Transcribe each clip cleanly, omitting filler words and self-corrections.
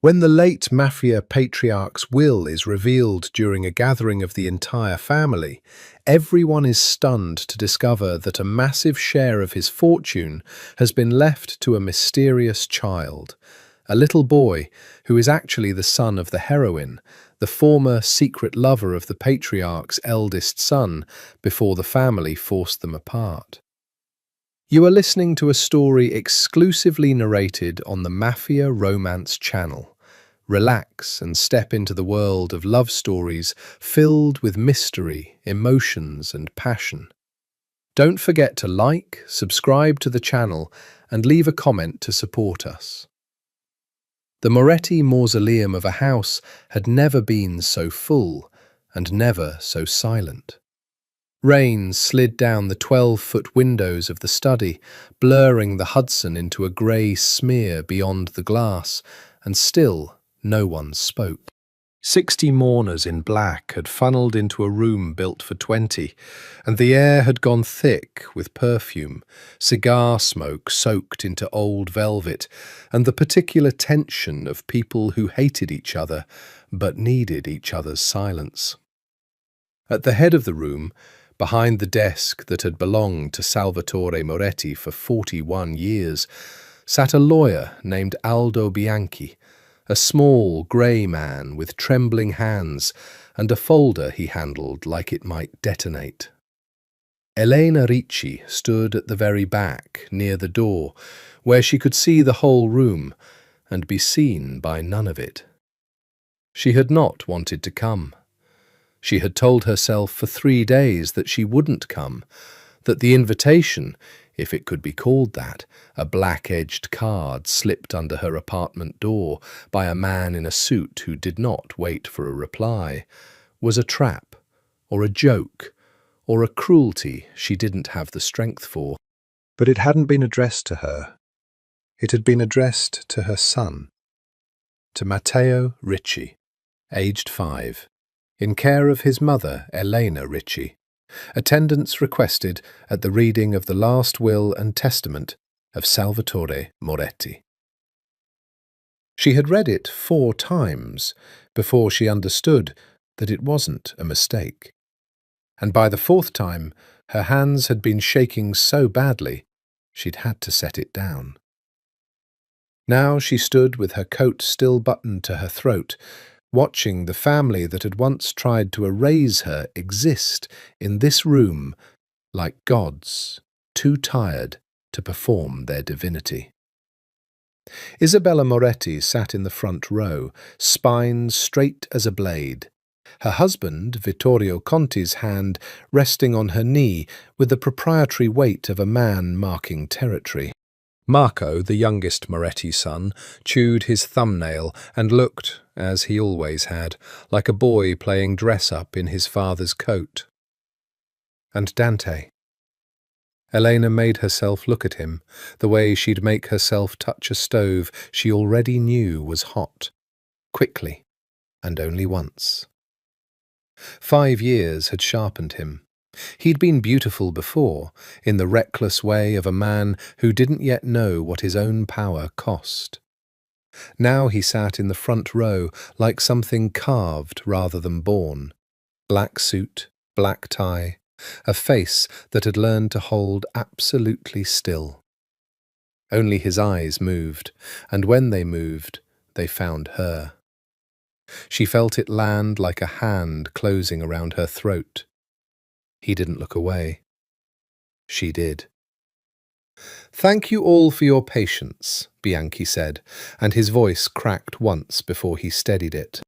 When the late Mafia patriarch's will is revealed during a gathering of the entire family, everyone is stunned to discover that a massive share of his fortune has been left to a mysterious child, a little boy who is actually the son of the heroine, the former secret lover of the patriarch's eldest son before the family forced them apart. You are listening to a story exclusively narrated on the Mafia Romance channel. Relax and step into the world of love stories filled with mystery, emotions, and passion. Don't forget to like, subscribe to the channel, and leave a comment to support us. The Moretti mausoleum of a house had never been so full and never so silent. Rain slid down the 12-foot windows of the study, blurring the Hudson into a grey smear beyond the glass, and still no one spoke. 60 mourners in black had funneled into a room built for 20, and the air had gone thick with perfume, cigar smoke soaked into old velvet, and the particular tension of people who hated each other but needed each other's silence. At the head of the room, behind the desk that had belonged to Salvatore Moretti for 41 years, sat a lawyer named Aldo Bianchi, a small, grey man with trembling hands and a folder he handled like it might detonate. Elena Ricci stood at the very back, near the door, where she could see the whole room and be seen by none of it. She had not wanted to come. She had told herself for 3 days that she wouldn't come, that the invitation, if it could be called that, a black-edged card slipped under her apartment door by a man in a suit who did not wait for a reply, was a trap, or a joke, or a cruelty she didn't have the strength for. But it hadn't been addressed to her. It had been addressed to her son, to Matteo Ricci, aged 5. In care of his mother, Elena Ricci. Attendance requested at the reading of the last will and testament of Salvatore Moretti. She had read it 4 times before she understood that it wasn't a mistake. And by the 4th time, her hands had been shaking so badly, she'd had to set it down. Now she stood with her coat still buttoned to her throat, watching the family that had once tried to erase her exist in this room like gods, too tired to perform their divinity. Isabella Moretti sat in the front row, spine straight as a blade, her husband, Vittorio Conti's hand resting on her knee with the proprietary weight of a man marking territory. Marco, the youngest Moretti son, chewed his thumbnail and looked, as he always had, like a boy playing dress-up in his father's coat. And Dante. Elena made herself look at him, the way she'd make herself touch a stove she already knew was hot, quickly, and only once. 5 years had sharpened him. He'd been beautiful before, in the reckless way of a man who didn't yet know what his own power cost. Now he sat in the front row like something carved rather than born. Black suit, black tie, a face that had learned to hold absolutely still. Only his eyes moved, and when they moved, they found her. She felt it land like a hand closing around her throat. He didn't look away. She did. "Thank you all for your patience," Bianchi said, and his voice cracked once before he steadied it.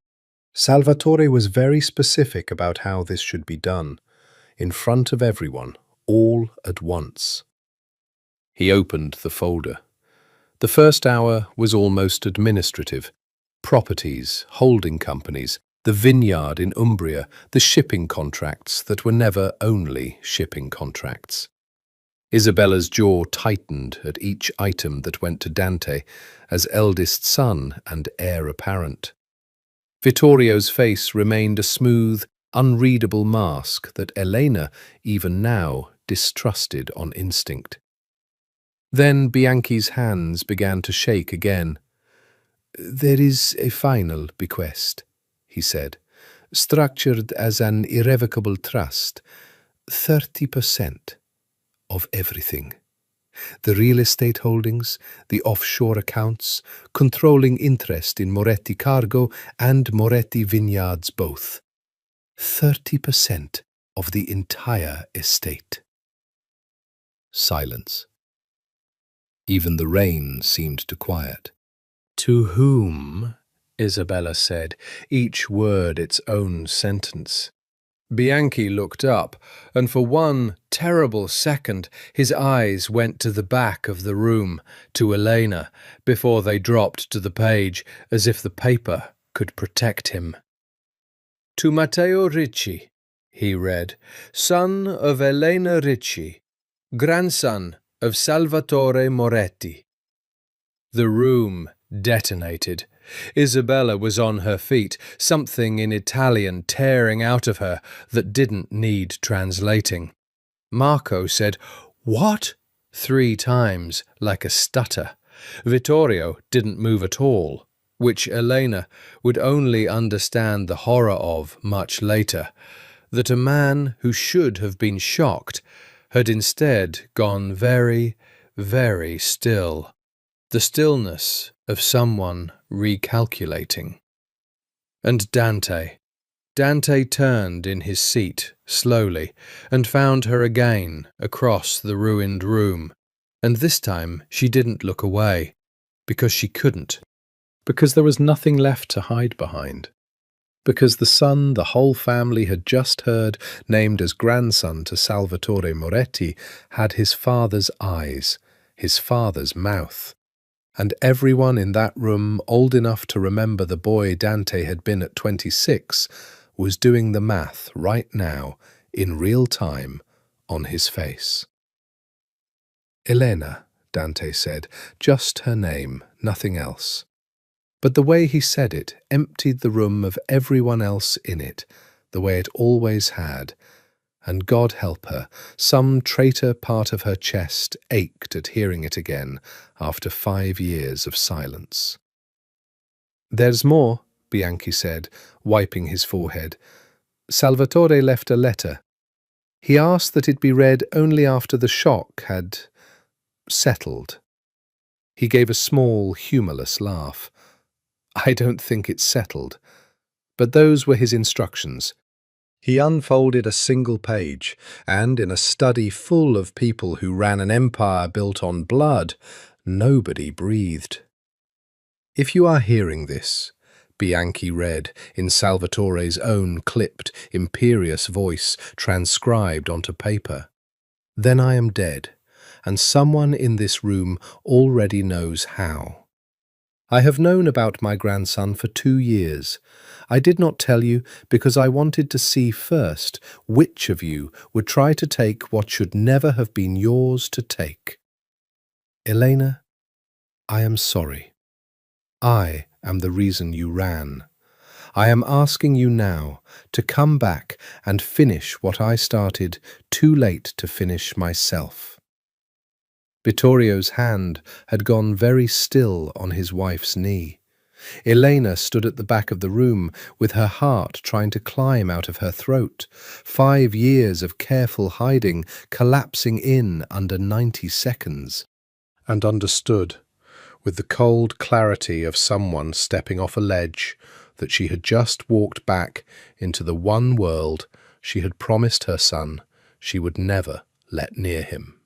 Salvatore was very specific about how this should be done, in front of everyone, all at once. He opened the folder. The first hour was almost administrative. Properties, holding companies, the vineyard in Umbria, the shipping contracts that were never only shipping contracts. Isabella's jaw tightened at each item that went to Dante, as eldest son and heir apparent. Vittorio's face remained a smooth, unreadable mask that Elena, even now, distrusted on instinct. Then Bianchi's hands began to shake again. "There is a final bequest," he said, "structured as an irrevocable trust. 30% of everything. The real estate holdings, the offshore accounts, controlling interest in Moretti Cargo and Moretti Vineyards both. 30% of the entire estate." Silence. Even the rain seemed to quiet. "To whom?" Isabella said, each word its own sentence. Bianchi looked up, and for one terrible second his eyes went to the back of the room, to Elena, before they dropped to the page, as if the paper could protect him. "To Matteo Ricci," he read, "son of Elena Ricci, grandson of Salvatore Moretti." The room detonated. Isabella was on her feet, something in Italian tearing out of her that didn't need translating. Marco said, "What?" 3 times, like a stutter. Vittorio didn't move at all, which Elena would only understand the horror of much later, that a man who should have been shocked had instead gone very, very still. The stillness of someone recalculating. And Dante turned in his seat slowly and found her again across the ruined room. And this time she didn't look away, because she couldn't. Because there was nothing left to hide behind. Because the son the whole family had just heard named as grandson to Salvatore Moretti had his father's eyes, his father's mouth. And everyone in that room, old enough to remember the boy Dante had been at 26, was doing the math right now, in real time, on his face. "Elena," Dante said, just her name, nothing else. But the way he said it emptied the room of everyone else in it, the way it always had. And God help her, some traitor part of her chest ached at hearing it again after 5 years of silence. "There's more," Bianchi said, wiping his forehead. "Salvatore left a letter. He asked that it be read only after the shock had settled." He gave a small, humourless laugh. "I don't think it's settled. But those were his instructions." He unfolded a single page, and in a study full of people who ran an empire built on blood, nobody breathed. "If you are hearing this," Bianchi read in Salvatore's own clipped, imperious voice transcribed onto paper, "then I am dead, and someone in this room already knows how. I have known about my grandson for 2 years. I did not tell you because I wanted to see first which of you would try to take what should never have been yours to take. Elena, I am sorry. I am the reason you ran. I am asking you now to come back and finish what I started too late to finish myself." Vittorio's hand had gone very still on his wife's knee. Elena stood at the back of the room with her heart trying to climb out of her throat, 5 years of careful hiding collapsing in under 90 seconds, and understood, with the cold clarity of someone stepping off a ledge, that she had just walked back into the one world she had promised her son she would never let near him.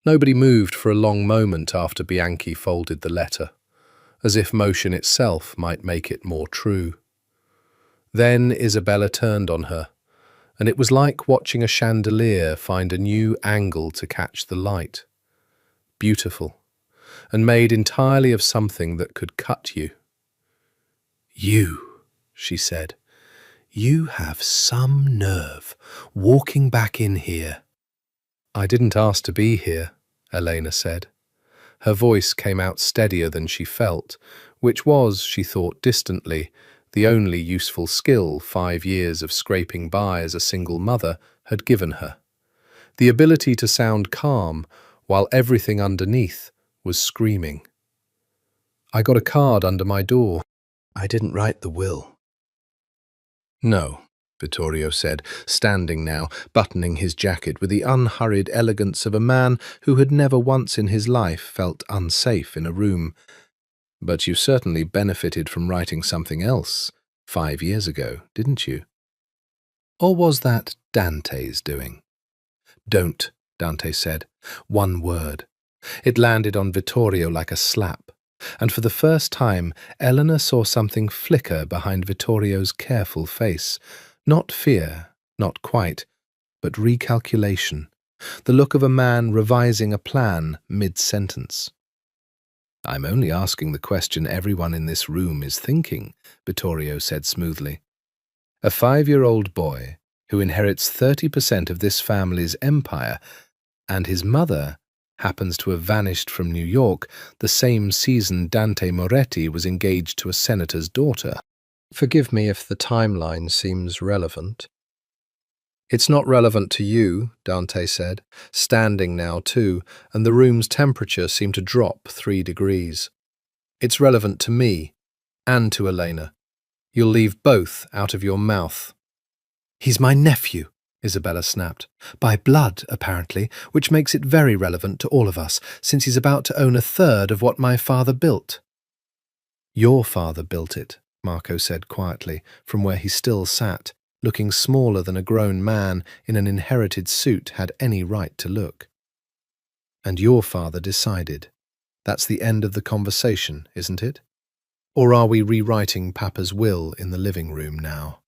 Nobody moved for a long moment after Bianchi folded the letter, as if motion itself might make it more true. Then Isabella turned on her, and it was like watching a chandelier find a new angle to catch the light. Beautiful, and made entirely of something that could cut you. "You," she said, "you have some nerve, walking back in here." "I didn't ask to be here," Elena said. Her voice came out steadier than she felt, which was, she thought distantly, the only useful skill 5 years of scraping by as a single mother had given her. The ability to sound calm while everything underneath was screaming. I got a card under my door. I didn't write the will. No, Vittorio said, standing now, buttoning his jacket with the unhurried elegance of a man who had never once in his life felt unsafe in a room. But you certainly benefited from writing something else 5 years ago, didn't you? Or was that Dante's doing? Don't, Dante said. One word. It landed on Vittorio like a slap, and for the first time Eleanor saw something flicker behind Vittorio's careful face. Not fear, not quite, but recalculation, the look of a man revising a plan mid-sentence. I'm only asking the question everyone in this room is thinking, Vittorio said smoothly. A 5-year-old boy who inherits 30% of this family's empire, and his mother happens to have vanished from New York the same season Dante Moretti was engaged to a senator's daughter. Forgive me if the timeline seems relevant. It's not relevant to you, Dante said, standing now too, and the room's temperature seemed to drop 3 degrees. It's relevant to me, and to Elena. You'll leave both out of your mouth. He's my nephew, Isabella snapped. By blood, apparently, which makes it very relevant to all of us, since he's about to own 1/3 of what my father built. Your father built it, Marco said quietly, from where he still sat, looking smaller than a grown man in an inherited suit had any right to look. And your father decided. That's the end of the conversation, isn't it? Or are we rewriting Papa's will in the living room now?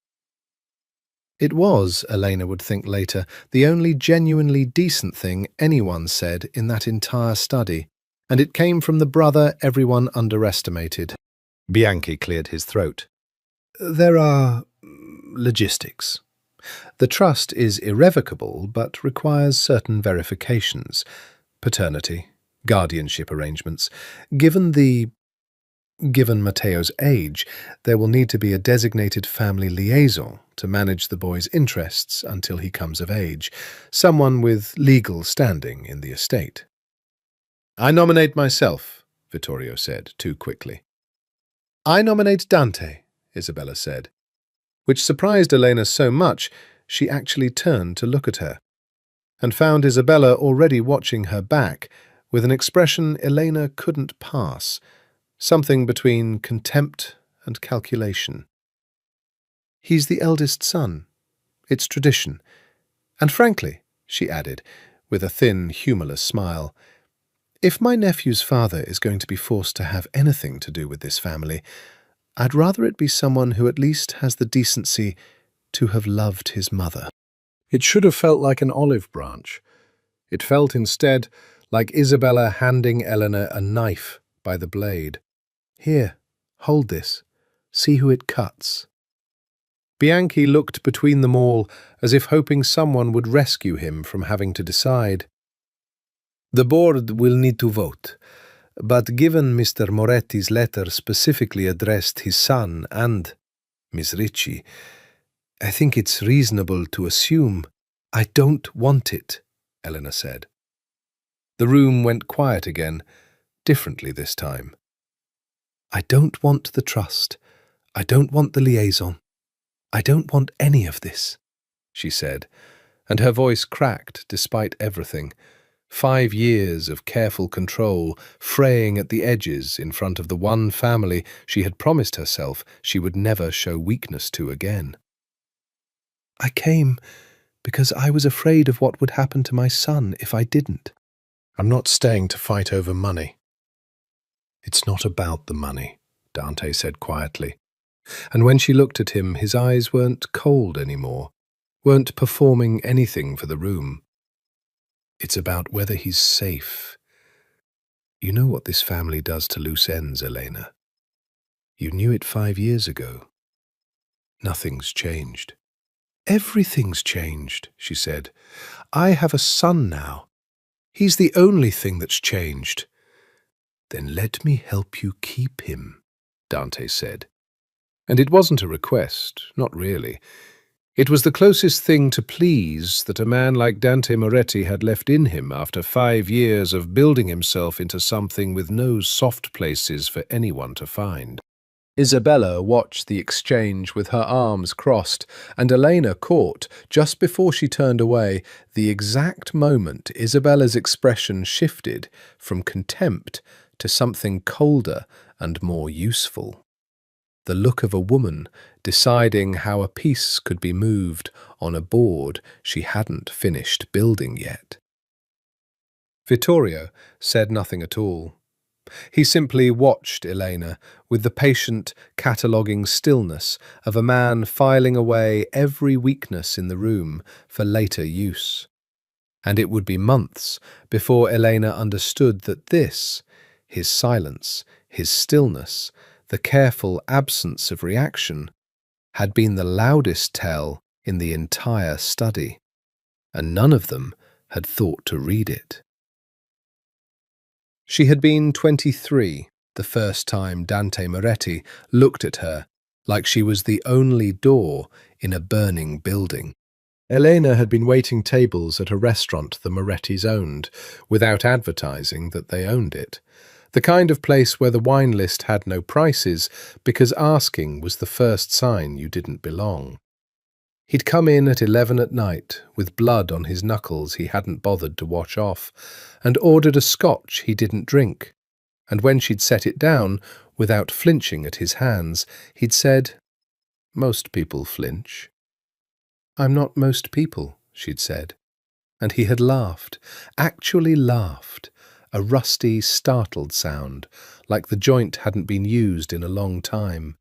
It was, Elena would think later, the only genuinely decent thing anyone said in that entire study, and it came from the brother everyone underestimated. Bianchi cleared his throat. There are logistics. The trust is irrevocable, but requires certain verifications. Paternity, guardianship arrangements. Given Matteo's age, there will need to be a designated family liaison to manage the boy's interests until he comes of age, someone with legal standing in the estate. I nominate myself, Vittorio said, too quickly. I nominate Dante, Isabella said, which surprised Elena so much she actually turned to look at her, and found Isabella already watching her back with an expression Elena couldn't pass, something between contempt and calculation. He's the eldest son. It's tradition. And frankly, she added, with a thin, humourless smile, if my nephew's father is going to be forced to have anything to do with this family, I'd rather it be someone who at least has the decency to have loved his mother. It should have felt like an olive branch. It felt instead like Isabella handing Eleanor a knife by the blade. Here, hold this. See who it cuts. Bianchi looked between them all as if hoping someone would rescue him from having to decide. The board will need to vote, but given Mr. Moretti's letter specifically addressed his son and Miss Ricci, I think it's reasonable to assume. I don't want it, Eleanor said. The room went quiet again, differently this time. I don't want the trust. I don't want the liaison. I don't want any of this, she said, and her voice cracked despite everything. 5 years of careful control, fraying at the edges in front of the one family she had promised herself she would never show weakness to again. I came because I was afraid of what would happen to my son if I didn't. I'm not staying to fight over money. It's not about the money, Dante said quietly. And when she looked at him, his eyes weren't cold anymore, weren't performing anything for the room. It's about whether he's safe. You know what this family does to loose ends, Elena. You knew it 5 years ago. Nothing's changed. Everything's changed, she said. I have a son now. He's the only thing that's changed. Then let me help you keep him, Dante said. And it wasn't a request, not really. It was the closest thing to please that a man like Dante Moretti had left in him after 5 years of building himself into something with no soft places for anyone to find. Isabella watched the exchange with her arms crossed, and Elena caught, just before she turned away, the exact moment Isabella's expression shifted from contempt to something colder and more useful. The look of a woman deciding how a piece could be moved on a board she hadn't finished building yet. Vittorio said nothing at all. He simply watched Elena with the patient, cataloguing stillness of a man filing away every weakness in the room for later use. And it would be months before Elena understood that this, his silence, his stillness, the careful absence of reaction, had been the loudest tell in the entire study, and none of them had thought to read it. She had been 23 the first time Dante Moretti looked at her like she was the only door in a burning building. Elena had been waiting tables at a restaurant the Morettis owned, without advertising that they owned it. The kind of place where the wine list had no prices because asking was the first sign you didn't belong. He'd come in at 11 at night, with blood on his knuckles he hadn't bothered to wash off, and ordered a scotch he didn't drink. And when she'd set it down, without flinching at his hands, he'd said, "Most people flinch." "I'm not most people," she'd said. And he had laughed, actually laughed, a rusty, startled sound, like the joint hadn't been used in a long time.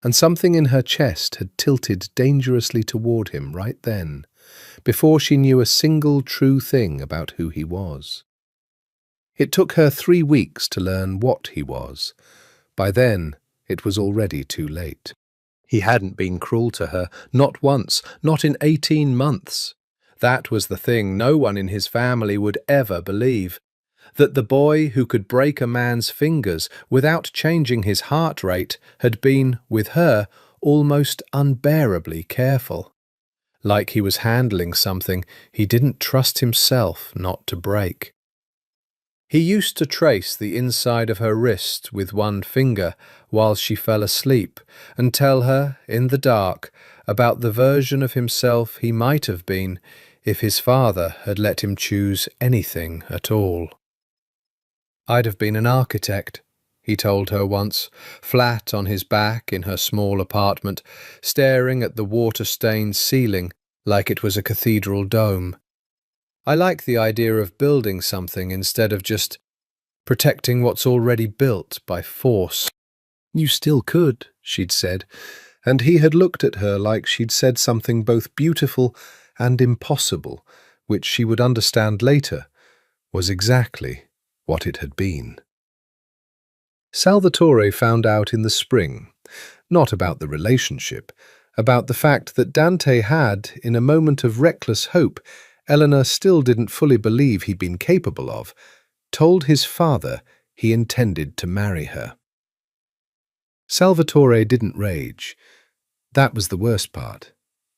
And something in her chest had tilted dangerously toward him right then, before she knew a single true thing about who he was. It took her 3 weeks to learn what he was. By then, it was already too late. He hadn't been cruel to her, not once, not in 18 months. That was the thing no one in his family would ever believe. That the boy who could break a man's fingers without changing his heart rate had been, with her, almost unbearably careful. Like he was handling something he didn't trust himself not to break. He used to trace the inside of her wrist with one finger while she fell asleep and tell her, in the dark, about the version of himself he might have been if his father had let him choose anything at all. "I'd have been an architect," he told her once, flat on his back in her small apartment, staring at the water-stained ceiling like it was a cathedral dome. "I like the idea of building something instead of just protecting what's already built by force." "You still could," she'd said, and he had looked at her like she'd said something both beautiful and impossible, which she would understand later was exactly what it had been. Salvatore found out in the spring, not about the relationship, about the fact that Dante had, in a moment of reckless hope Eleanor still didn't fully believe he'd been capable of, told his father he intended to marry her. Salvatore didn't rage. That was the worst part.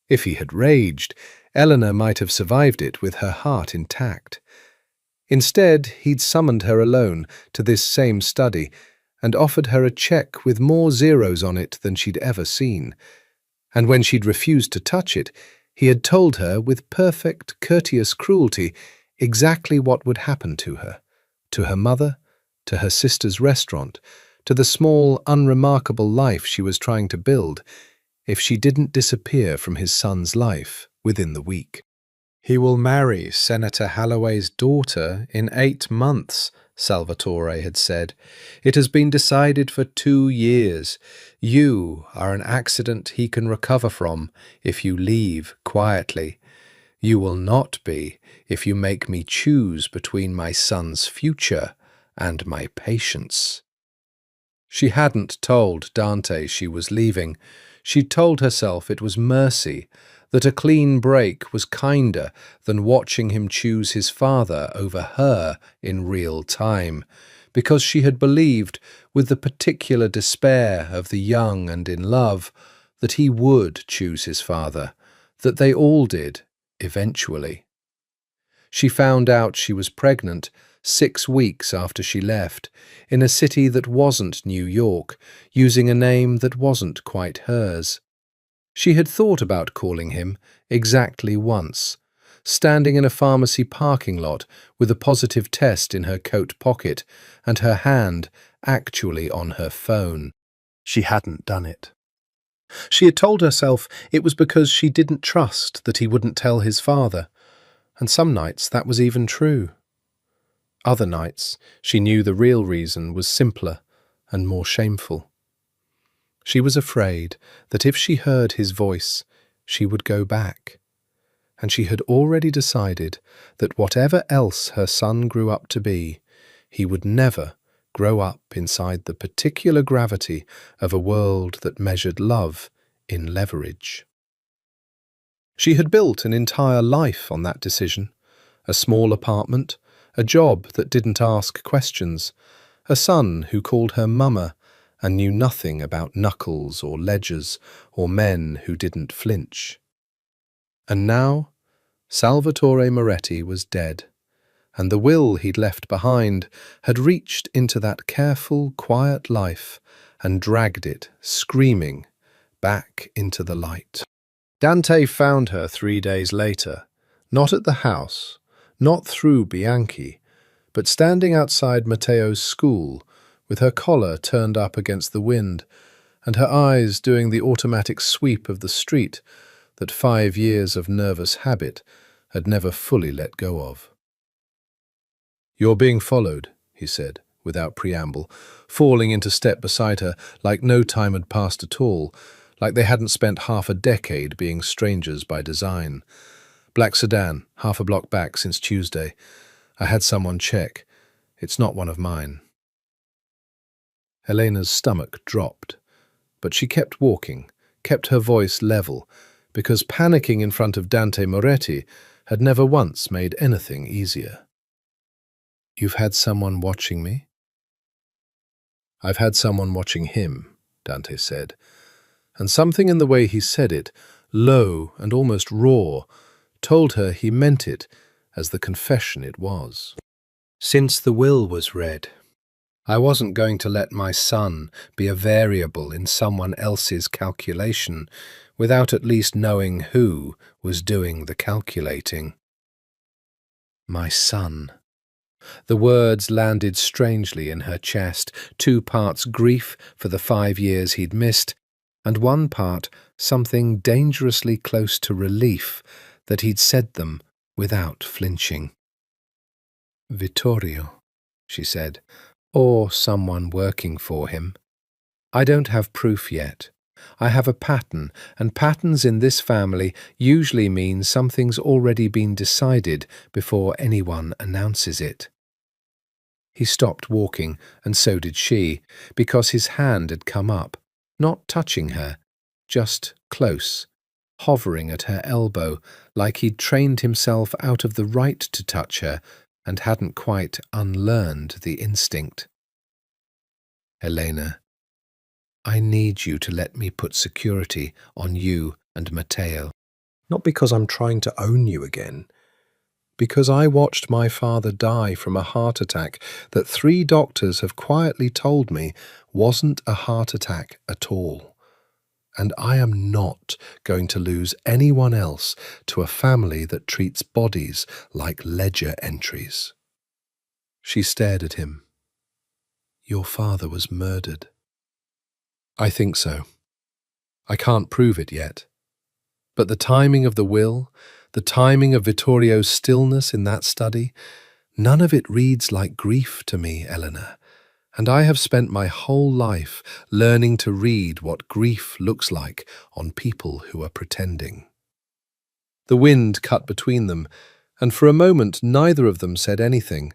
If he had raged, Eleanor might have survived it with her heart intact. Instead, he'd summoned her alone to this same study and offered her a cheque with more zeros on it than she'd ever seen. And when she'd refused to touch it, he had told her with perfect, courteous cruelty exactly what would happen to her mother, to her sister's restaurant, to the small, unremarkable life she was trying to build, if she didn't disappear from his son's life within the week. "He will marry Senator Holloway's daughter in 8 months, Salvatore had said. "It has been decided for 2 years. You are an accident he can recover from if you leave quietly. You will not be if you make me choose between my son's future and my patience." She hadn't told Dante she was leaving. She'd told herself it was mercy, that a clean break was kinder than watching him choose his father over her in real time, because she had believed, with the particular despair of the young and in love, that he would choose his father, that they all did, eventually. She found out she was pregnant 6 weeks after she left, in a city that wasn't New York, using a name that wasn't quite hers. She had thought about calling him exactly once, standing in a pharmacy parking lot with a positive test in her coat pocket and her hand actually on her phone. She hadn't done it. She had told herself it was because she didn't trust that he wouldn't tell his father, and some nights that was even true. Other nights she knew the real reason was simpler and more shameful. She was afraid that if she heard his voice, she would go back, and she had already decided that whatever else her son grew up to be, he would never grow up inside the particular gravity of a world that measured love in leverage. She had built an entire life on that decision: a small apartment, a job that didn't ask questions, a son who called her mama and knew nothing about knuckles or ledgers or men who didn't flinch. And now Salvatore Moretti was dead, and the will he'd left behind had reached into that careful, quiet life and dragged it, screaming, back into the light. Dante found her 3 days later, not at the house, not through Bianchi, but standing outside Matteo's school, with her collar turned up against the wind, and her eyes doing the automatic sweep of the street that 5 years of nervous habit had never fully let go of. "You're being followed," he said, without preamble, falling into step beside her like no time had passed at all, like they hadn't spent half a decade being strangers by design. "Black sedan, half a block back since Tuesday. I had someone check. It's not one of mine." Elena's stomach dropped, but she kept walking, kept her voice level, because panicking in front of Dante Moretti had never once made anything easier. "You've had someone watching me?" "I've had someone watching him," Dante said, and something in the way he said it, low and almost raw, told her he meant it as the confession it was. "Since the will was read, I wasn't going to let my son be a variable in someone else's calculation without at least knowing who was doing the calculating." My son. The words landed strangely in her chest, 2 parts grief for the 5 years he'd missed, and 1 part something dangerously close to relief that he'd said them without flinching. "Vittorio," she said, "or someone working for him. I don't have proof yet. I have a pattern, and patterns in this family usually mean something's already been decided before anyone announces it." He stopped walking, and so did she, because his hand had come up, not touching her, just close, hovering at her elbow, like he'd trained himself out of the right to touch her and hadn't quite unlearned the instinct. "Elena, I need you to let me put security on you and Matteo. Not because I'm trying to own you again. Because I watched my father die from a heart attack that 3 doctors have quietly told me wasn't a heart attack at all. And I am not going to lose anyone else to a family that treats bodies like ledger entries." She stared at him. "Your father was murdered." "I think so. I can't prove it yet. But the timing of the will, the timing of Vittorio's stillness in that study, none of it reads like grief to me, Eleanor, and I have spent my whole life learning to read what grief looks like on people who are pretending." The wind cut between them, and for a moment neither of them said anything,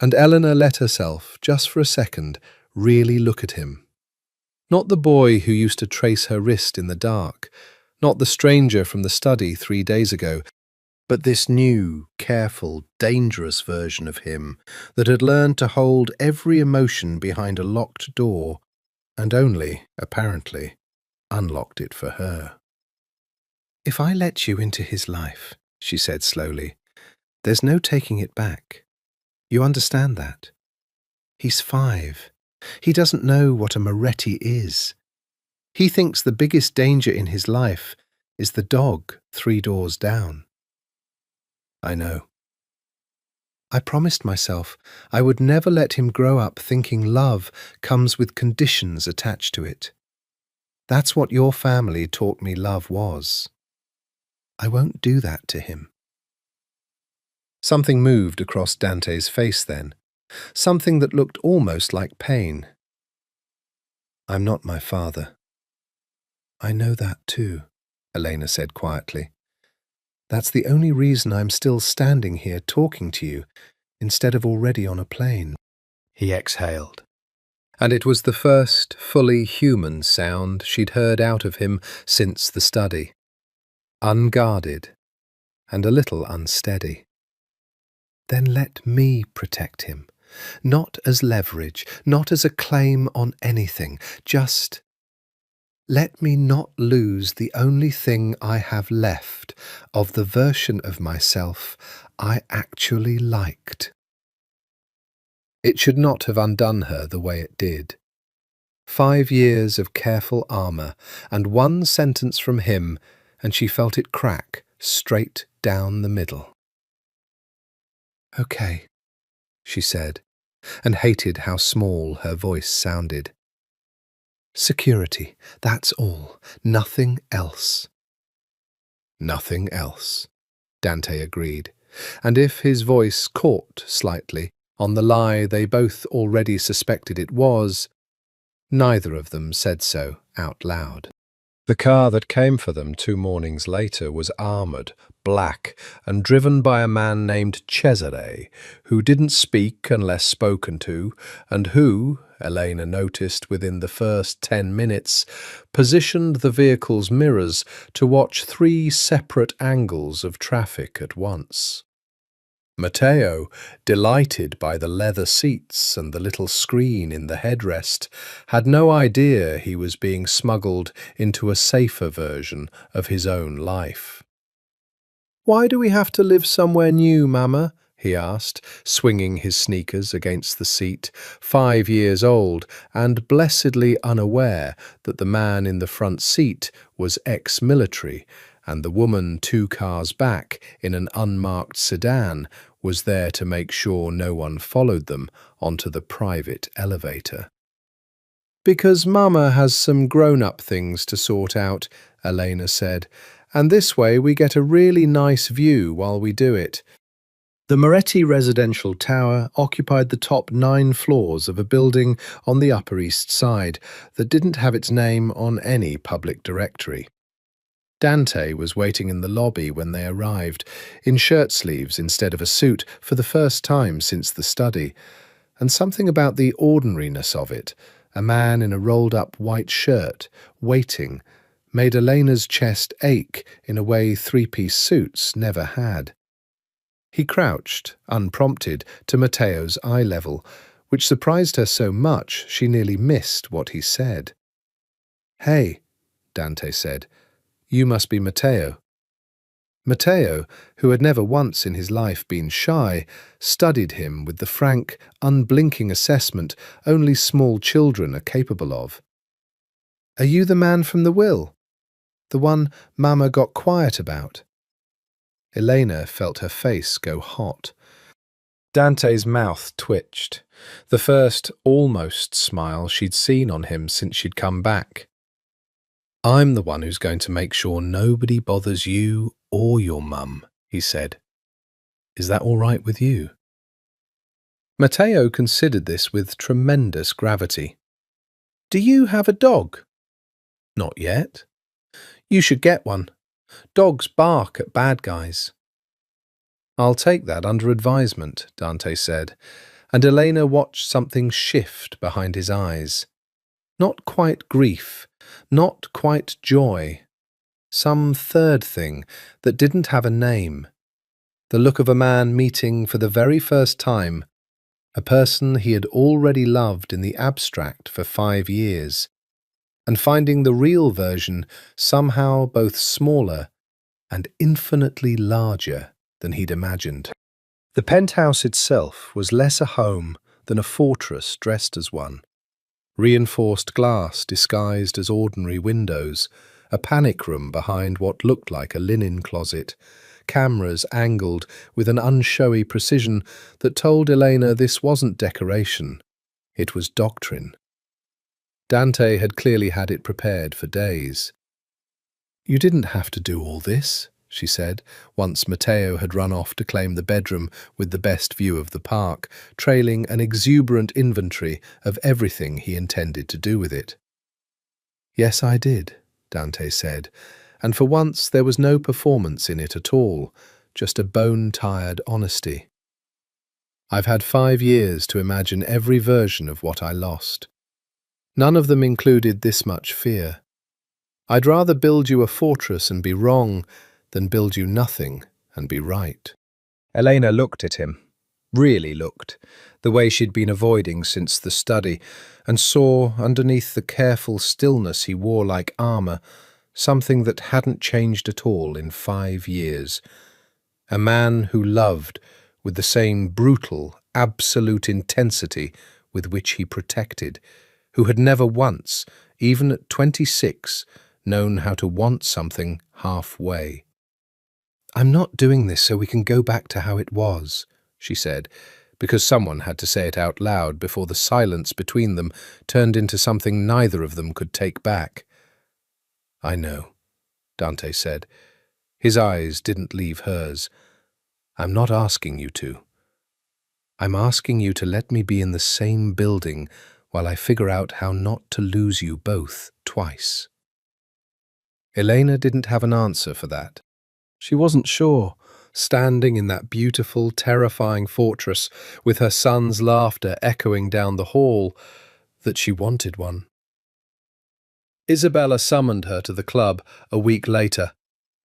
and Eleanor let herself, just for a second, really look at him. Not the boy who used to trace her wrist in the dark, not the stranger from the study 3 days ago, but this new, careful, dangerous version of him that had learned to hold every emotion behind a locked door and only, apparently, unlocked it for her. If I let you into his life, she said slowly, there's no taking it back. You understand that? He's 5. He doesn't know what a Moretti is. He thinks the biggest danger in his life is the dog 3 doors down. I know. I promised myself I would never let him grow up thinking love comes with conditions attached to it. That's what your family taught me love was. I won't do that to him. Something moved across Dante's face then, something that looked almost like pain. I'm not my father. I know that too, Elena said quietly. That's the only reason I'm still standing here talking to you instead of already on a plane. He exhaled, and it was the first fully human sound she'd heard out of him since the study. Unguarded and a little unsteady. Then let me protect him, not as leverage, not as a claim on anything, just let me not lose the only thing I have left of the version of myself I actually liked. It should not have undone her the way it did. 5 years of careful armour and one sentence from him, and she felt it crack straight down the middle. Okay, she said, and hated how small her voice sounded. Security, that's all, nothing else. Nothing else, Dante agreed, and if his voice caught slightly on the lie they both already suspected it was, neither of them said so out loud. The car that came for them 2 mornings later was armoured, black, and driven by a man named Cesare, who didn't speak unless spoken to, and who, Elena noticed within the first 10 minutes, positioned the vehicle's mirrors to watch 3 separate angles of traffic at once. Matteo, delighted by the leather seats and the little screen in the headrest, had no idea he was being smuggled into a safer version of his own life. "Why do we have to live somewhere new, Mama?" he asked, swinging his sneakers against the seat, 5 years old and blessedly unaware that the man in the front seat was ex-military and the woman 2 cars back in an unmarked sedan was there to make sure no one followed them onto the private elevator. "Because Mama has some grown-up things to sort out," Elena said, "and this way we get a really nice view while we do it." The Moretti residential tower occupied the top 9 floors of a building on the Upper East Side that didn't have its name on any public directory. Dante was waiting in the lobby when they arrived, in shirt sleeves instead of a suit for the first time since the study, and something about the ordinariness of it, a man in a rolled-up white shirt, waiting, made Elena's chest ache in a way 3-piece suits never had. He crouched, unprompted, to Matteo's eye level, which surprised her so much she nearly missed what he said. "Hey," Dante said, "you must be Matteo." Matteo, who had never once in his life been shy, studied him with the frank, unblinking assessment only small children are capable of. "Are you the man from the will? The one Mama got quiet about?" Elena felt her face go hot. Dante's mouth twitched, the first almost smile she'd seen on him since she'd come back. "I'm the one who's going to make sure nobody bothers you or your mum," he said. "Is that all right with you?" Matteo considered this with tremendous gravity. "Do you have a dog?" "Not yet." "You should get one. Dogs bark at bad guys." "I'll take that under advisement," Dante said, and Elena watched something shift behind his eyes. Not quite grief, not quite joy. Some third thing that didn't have a name. The look of a man meeting for the very first time a person he had already loved in the abstract for 5 years, and finding the real version somehow both smaller and infinitely larger than he'd imagined. The penthouse itself was less a home than a fortress dressed as one. Reinforced glass disguised as ordinary windows, a panic room behind what looked like a linen closet, cameras angled with an unshowy precision that told Elena this wasn't decoration, it was doctrine. Dante had clearly had it prepared for days. "You didn't have to do all this," she said, once Matteo had run off to claim the bedroom with the best view of the park, trailing an exuberant inventory of everything he intended to do with it. "Yes, I did," Dante said, and for once there was no performance in it at all, just a bone-tired honesty. "I've had 5 years to imagine every version of what I lost. None of them included this much fear. I'd rather build you a fortress and be wrong than build you nothing and be right." Elena looked at him, really looked, the way she'd been avoiding since the study, and saw, underneath the careful stillness he wore like armour, something that hadn't changed at all in 5 years. A man who loved with the same brutal, absolute intensity with which he protected, who had never once, even at 26, known how to want something halfway. "I'm not doing this so we can go back to how it was," she said, because someone had to say it out loud before the silence between them turned into something neither of them could take back. "I know," Dante said. His eyes didn't leave hers. "I'm not asking you to. I'm asking you to let me be in the same building while I figure out how not to lose you both twice." Elena didn't have an answer for that. She wasn't sure, standing in that beautiful, terrifying fortress with her son's laughter echoing down the hall, that she wanted one. Isabella summoned her to the club a week later.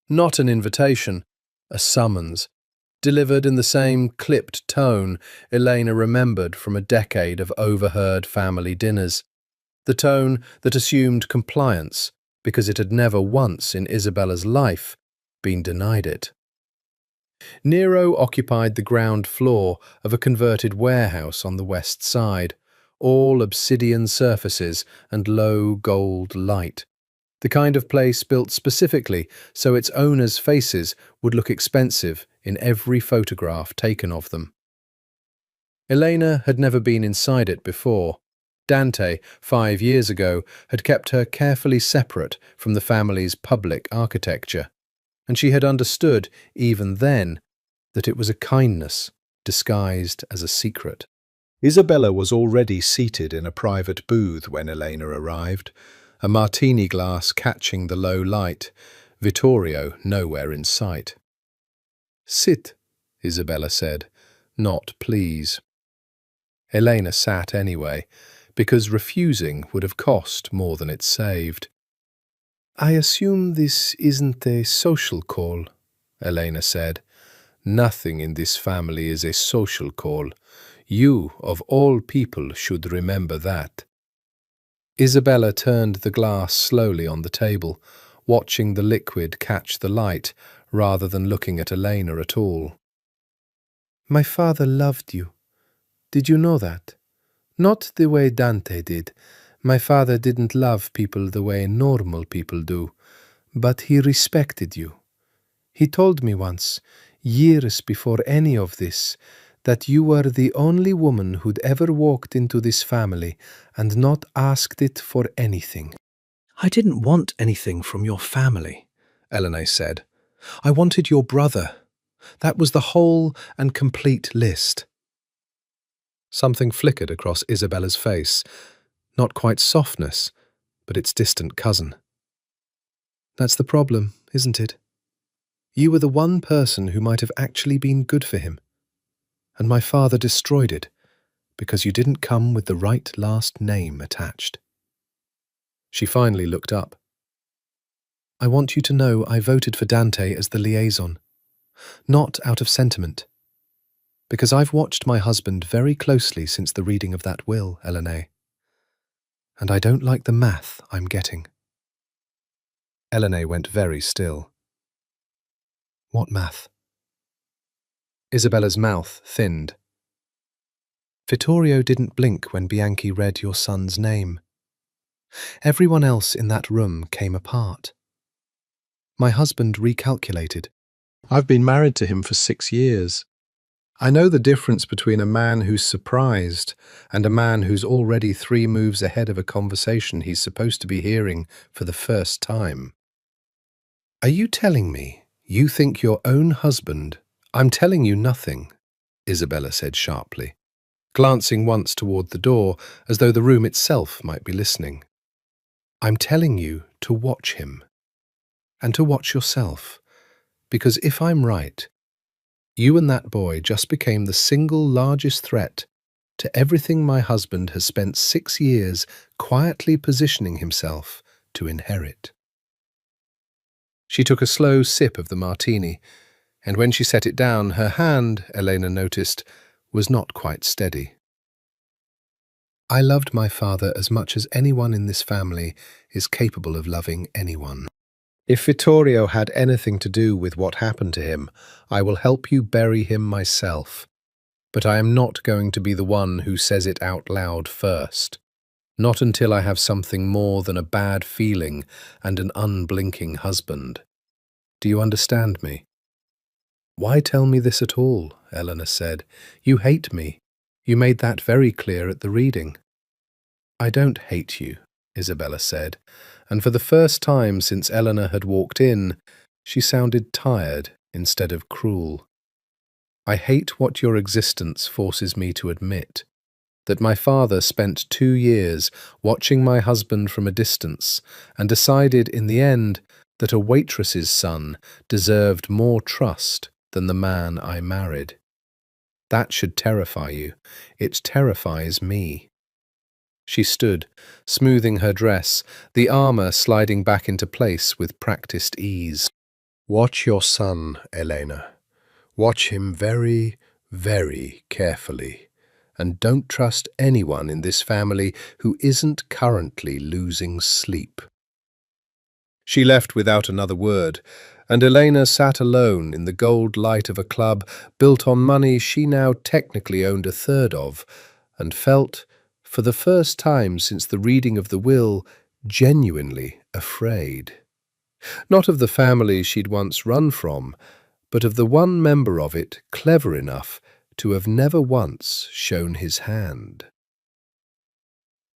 Not an invitation, a summons, delivered in the same clipped tone Elena remembered from a decade of overheard family dinners. The tone that assumed compliance because it had never once in Isabella's life been denied it. Nero occupied the ground floor of a converted warehouse on the west side, all obsidian surfaces and low gold light. The kind of place built specifically so its owners' faces would look expensive in every photograph taken of them. Elena had never been inside it before. Dante, 5 years ago, had kept her carefully separate from the family's public architecture, and she had understood, even then, that it was a kindness disguised as a secret. Isabella was already seated in a private booth when Elena arrived, a martini glass catching the low light, Vittorio nowhere in sight. "Sit," Isabella said, not please. Elena sat anyway, because refusing would have cost more than it saved. "I assume this isn't a social call," Elena said. "Nothing in this family is a social call. You, of all people, should remember that." Isabella turned the glass slowly on the table, watching the liquid catch the light rather than looking at Elena at all. "My father loved you. Did you know that? Not the way Dante did. My father didn't love people the way normal people do, but he respected you. He told me once, years before any of this, that you were the only woman who'd ever walked into this family and not asked it for anything." "I didn't want anything from your family," Elena said. "I wanted your brother. That was the whole and complete list." Something flickered across Isabella's face. Not quite softness, but its distant cousin. "That's the problem, isn't it? You were the one person who might have actually been good for him. And my father destroyed it, because you didn't come with the right last name attached." She finally looked up. "I want you to know I voted for Dante as the liaison, not out of sentiment, because I've watched my husband very closely since the reading of that will, Elena, and I don't like the math I'm getting." Elena went very still. What math? Isabella's mouth thinned. Vittorio didn't blink when Bianchi read your son's name. Everyone else in that room came apart. My husband recalculated. I've been married to him for 6 years. I know the difference between a man who's surprised and a man who's already 3 moves ahead of a conversation he's supposed to be hearing for the first time. Are you telling me you think your own husband— I'm telling you nothing, Isabella said sharply, glancing once toward the door as though the room itself might be listening. I'm telling you to watch him, and to watch yourself, because if I'm right, you and that boy just became the single largest threat to everything my husband has spent 6 years quietly positioning himself to inherit. She took a slow sip of the martini, and when she set it down, her hand, Elena noticed, was not quite steady. I loved my father as much as anyone in this family is capable of loving anyone. If Vittorio had anything to do with what happened to him, I will help you bury him myself. But I am not going to be the one who says it out loud first. Not until I have something more than a bad feeling and an unblinking husband. Do you understand me? Why tell me this at all? Eleanor said. You hate me. You made that very clear at the reading. I don't hate you, Isabella said, and for the first time since Eleanor had walked in, she sounded tired instead of cruel. I hate what your existence forces me to admit, that my father spent 2 years watching my husband from a distance and decided in the end that a waitress's son deserved more trust than the man I married. That should terrify you. It terrifies me. She stood, smoothing her dress, the armour sliding back into place with practiced ease. Watch your son, Elena. Watch him very, very carefully, and don't trust anyone in this family who isn't currently losing sleep. She left without another word, and Elena sat alone in the gold light of a club built on money she now technically owned a third of, and felt, for the first time since the reading of the will, genuinely afraid. Not of the family she'd once run from, but of the one member of it clever enough to have never once shown his hand.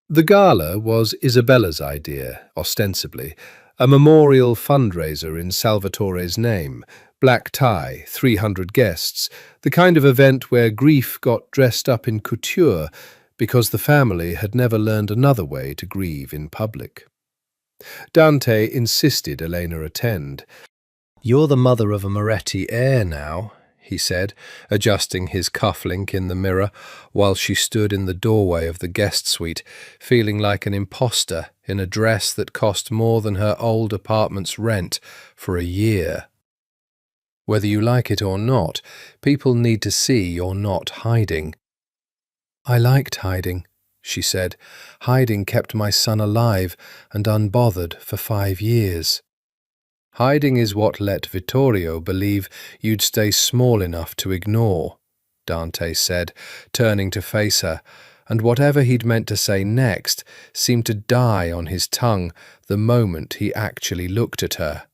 The gala was Isabella's idea, ostensibly, a memorial fundraiser in Salvatore's name, black tie, 300 guests, the kind of event where grief got dressed up in couture because the family had never learned another way to grieve in public. Dante insisted Elena attend. You're the mother of a Moretti heir now, he said, adjusting his cufflink in the mirror, while she stood in the doorway of the guest suite, feeling like an imposter in a dress that cost more than her old apartment's rent for a year. Whether you like it or not, people need to see you're not hiding. I liked hiding, she said. Hiding kept my son alive and unbothered for 5 years. Hiding is what let Vittorio believe you'd stay small enough to ignore, Dante said, turning to face her, and whatever he'd meant to say next seemed to die on his tongue the moment he actually looked at her.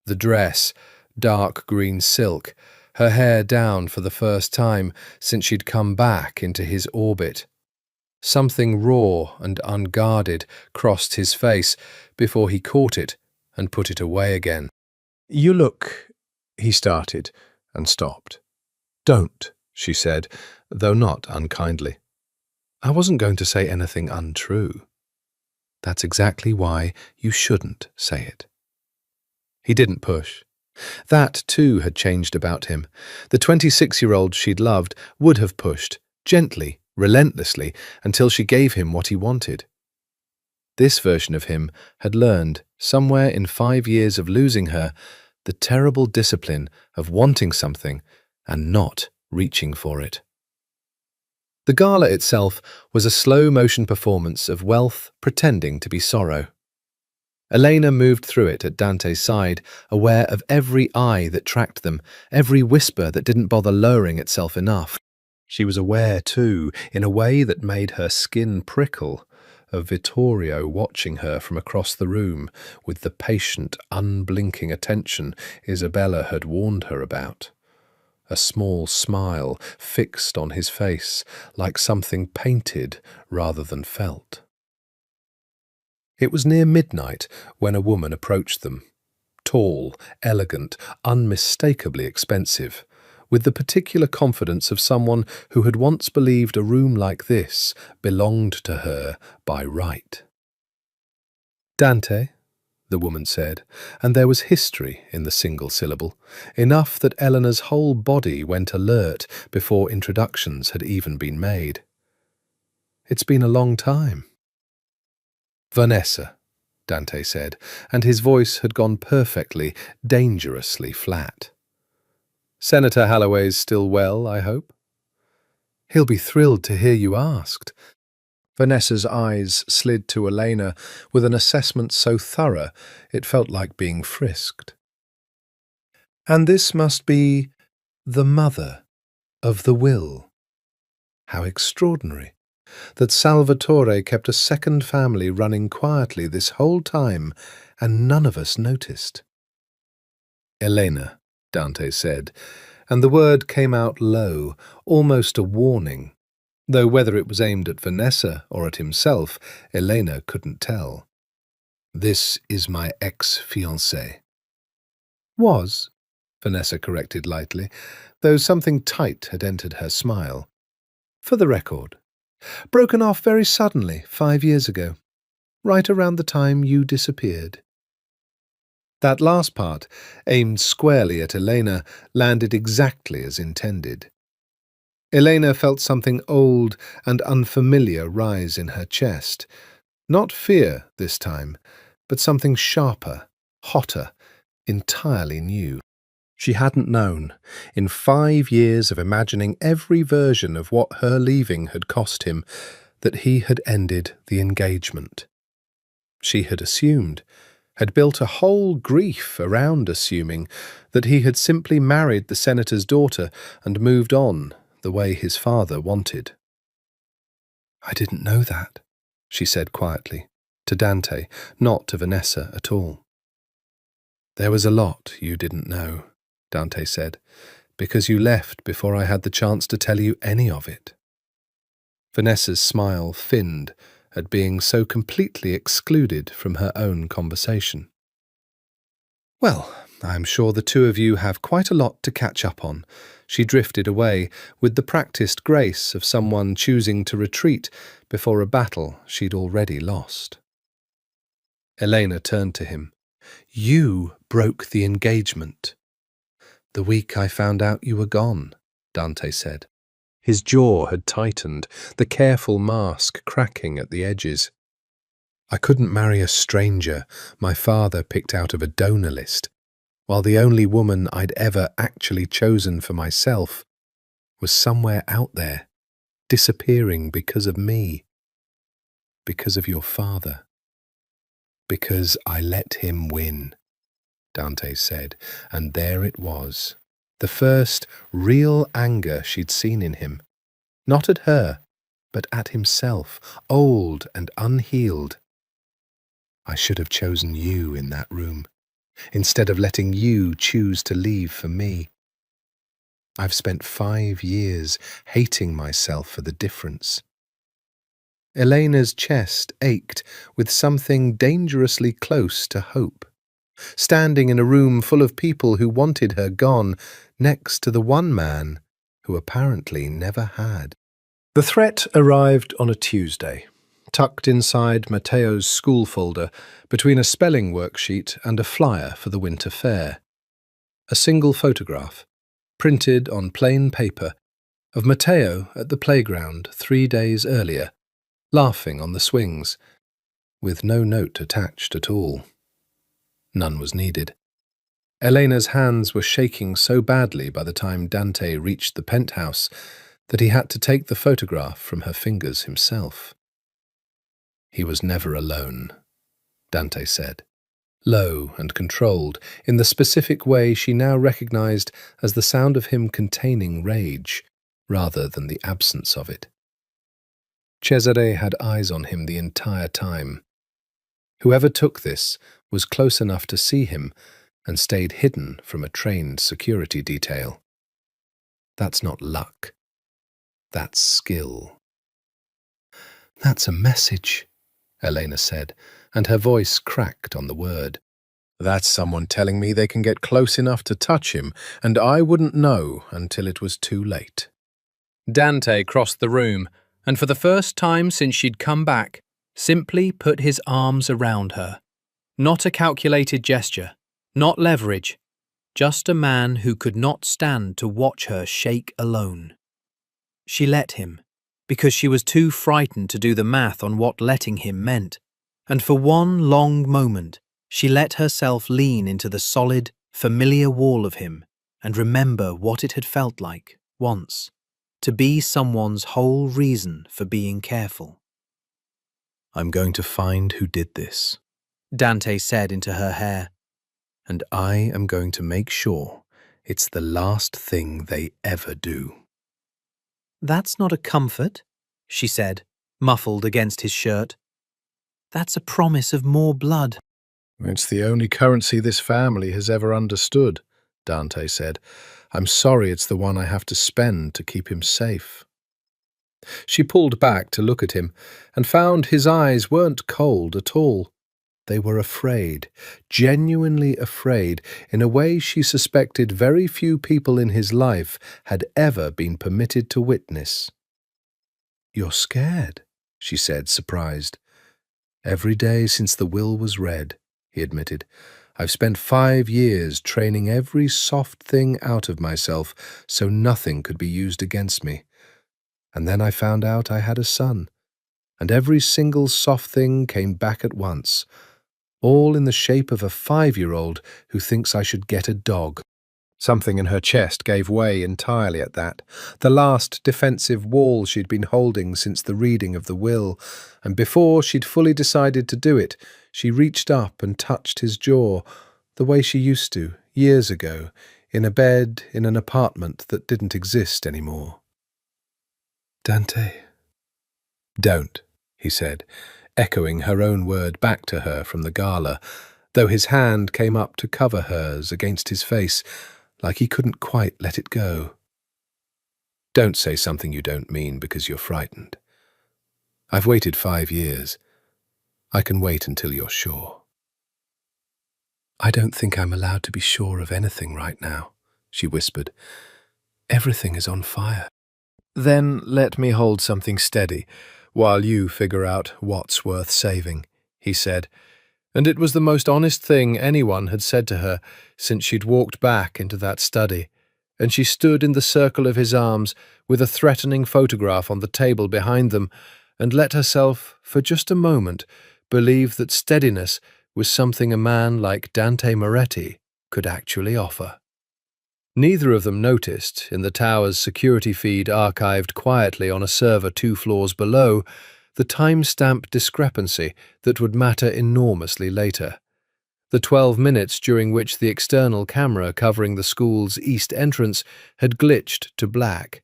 The dress, dark green silk, her hair down for the first time since she'd come back into his orbit. Something raw and unguarded crossed his face before he caught it and put it away again. You look, he started and stopped. Don't, she said, though not unkindly. I wasn't going to say anything untrue. That's exactly why you shouldn't say it. He didn't push. That, too, had changed about him. The 26-year-old she'd loved would have pushed, gently, relentlessly, until she gave him what he wanted. This version of him had learned, somewhere in 5 years of losing her, the terrible discipline of wanting something and not reaching for it. The gala itself was a slow-motion performance of wealth pretending to be sorrow. Elena moved through it at Dante's side, aware of every eye that tracked them, every whisper that didn't bother lowering itself enough. She was aware, too, in a way that made her skin prickle, of Vittorio watching her from across the room with the patient, unblinking attention Isabella had warned her about. A small smile fixed on his face, like something painted rather than felt. It was near midnight when a woman approached them. Tall, elegant, unmistakably expensive, with the particular confidence of someone who had once believed a room like this belonged to her by right. "Dante," the woman said, and there was history in the single syllable, enough that Eleanor's whole body went alert before introductions had even been made. "It's been a long time." "Vanessa," Dante said, and his voice had gone perfectly, dangerously flat. "Senator Halloway's still well, I hope?" "He'll be thrilled to hear you asked." Vanessa's eyes slid to Elena with an assessment so thorough it felt like being frisked. "And this must be the mother of the will. How extraordinary that Salvatore kept a second family running quietly this whole time and none of us noticed." "Elena," Dante said, and the word came out low, almost a warning, though whether it was aimed at Vanessa or at himself, Elena couldn't tell. "This is my ex-fiancé." "Was," Vanessa corrected lightly, though something tight had entered her smile. "For the record. Broken off very suddenly 5 years ago, right around the time you disappeared." That last part, aimed squarely at Elena, landed exactly as intended. Elena felt something old and unfamiliar rise in her chest. Not fear this time, but something sharper, hotter, entirely new. She hadn't known, in 5 years of imagining every version of what her leaving had cost him, that he had ended the engagement. She had assumed, had built a whole grief around assuming, that he had simply married the senator's daughter and moved on the way his father wanted. "I didn't know that," she said quietly, to Dante, not to Vanessa at all. "There was a lot you didn't know," Dante said, "because you left before I had the chance to tell you any of it." Vanessa's smile thinned at being so completely excluded from her own conversation. "Well, I'm sure the two of you have quite a lot to catch up on." She drifted away with the practiced grace of someone choosing to retreat before a battle she'd already lost. Elena turned to him. "You broke the engagement." "The week I found out you were gone," Dante said. His jaw had tightened, the careful mask cracking at the edges. "I couldn't marry a stranger my father picked out of a donor list, while the only woman I'd ever actually chosen for myself was somewhere out there, disappearing because of me. Because of your father. Because I let him win," Dante said, and there it was. The first real anger she'd seen in him. Not at her, but at himself, old and unhealed. "I should have chosen you in that room, instead of letting you choose to leave for me. I've spent 5 years hating myself for the difference." Elena's chest ached with something dangerously close to hope. Standing in a room full of people who wanted her gone, next to the one man who apparently never had. The threat arrived on a Tuesday, tucked inside Matteo's school folder between a spelling worksheet and a flyer for the winter fair. A single photograph, printed on plain paper, of Matteo at the playground 3 days earlier, laughing on the swings, with no note attached at all. None was needed. Elena's hands were shaking so badly by the time Dante reached the penthouse that he had to take the photograph from her fingers himself. "He was never alone," Dante said. low and controlled, in the specific way she now recognized as the sound of him containing rage, rather than the absence of it. Cesare had eyes on him the entire time. Whoever took this was close enough to see him and stayed hidden from a trained security detail. That's not luck. That's skill. "That's a message," Elena said, and her voice cracked on the word. "That's someone telling me they can get close enough to touch him, and I wouldn't know until it was too late." Dante crossed the room, and for the first time since she'd come back, simply put his arms around her. Not a calculated gesture, not leverage, just a man who could not stand to watch her shake alone. She let him, because she was too frightened to do the math on what letting him meant, and for one long moment she let herself lean into the solid, familiar wall of him and remember what it had felt like, once, to be someone's whole reason for being careful. "I'm going to find who did this," Dante said into her hair. "and I am going to make sure it's the last thing they ever do." "That's not a comfort," she said, muffled against his shirt. "That's a promise of more blood." "It's the only currency this family has ever understood," Dante said. "I'm sorry it's the one I have to spend to keep him safe." She pulled back to look at him and found his eyes weren't cold at all. They were afraid, genuinely afraid, in a way she suspected very few people in his life had ever been permitted to witness. "You're scared," she said, surprised. "Every day since the will was read," he admitted. "I've spent 5 years training every soft thing out of myself so nothing could be used against me. And then I found out I had a son, and every single soft thing came back at once, all in the shape of a 5-year-old who thinks I should get a dog." Something in her chest gave way entirely at that, the last defensive wall she'd been holding since the reading of the will, and before she'd fully decided to do it, she reached up and touched his jaw, the way she used to, years ago, in a bed in an apartment that didn't exist anymore. "Dante." "Don't," he said, echoing her own word back to her from the gala, though his hand came up to cover hers against his face, like he couldn't quite let it go. "Don't say something you don't mean because you're frightened. I've waited 5 years. I can wait until you're sure." "I don't think I'm allowed to be sure of anything right now," she whispered. "Everything is on fire." "Then let me hold something steady while you figure out what's worth saving," he said, and it was the most honest thing anyone had said to her since she'd walked back into that study, and she stood in the circle of his arms with a threatening photograph on the table behind them and let herself, for just a moment, believe that steadiness was something a man like Dante Moretti could actually offer. Neither of them noticed, in the tower's security feed archived quietly on a server 2 floors below, the time-stamp discrepancy that would matter enormously later. The 12 minutes during which the external camera covering the school's east entrance had glitched to black.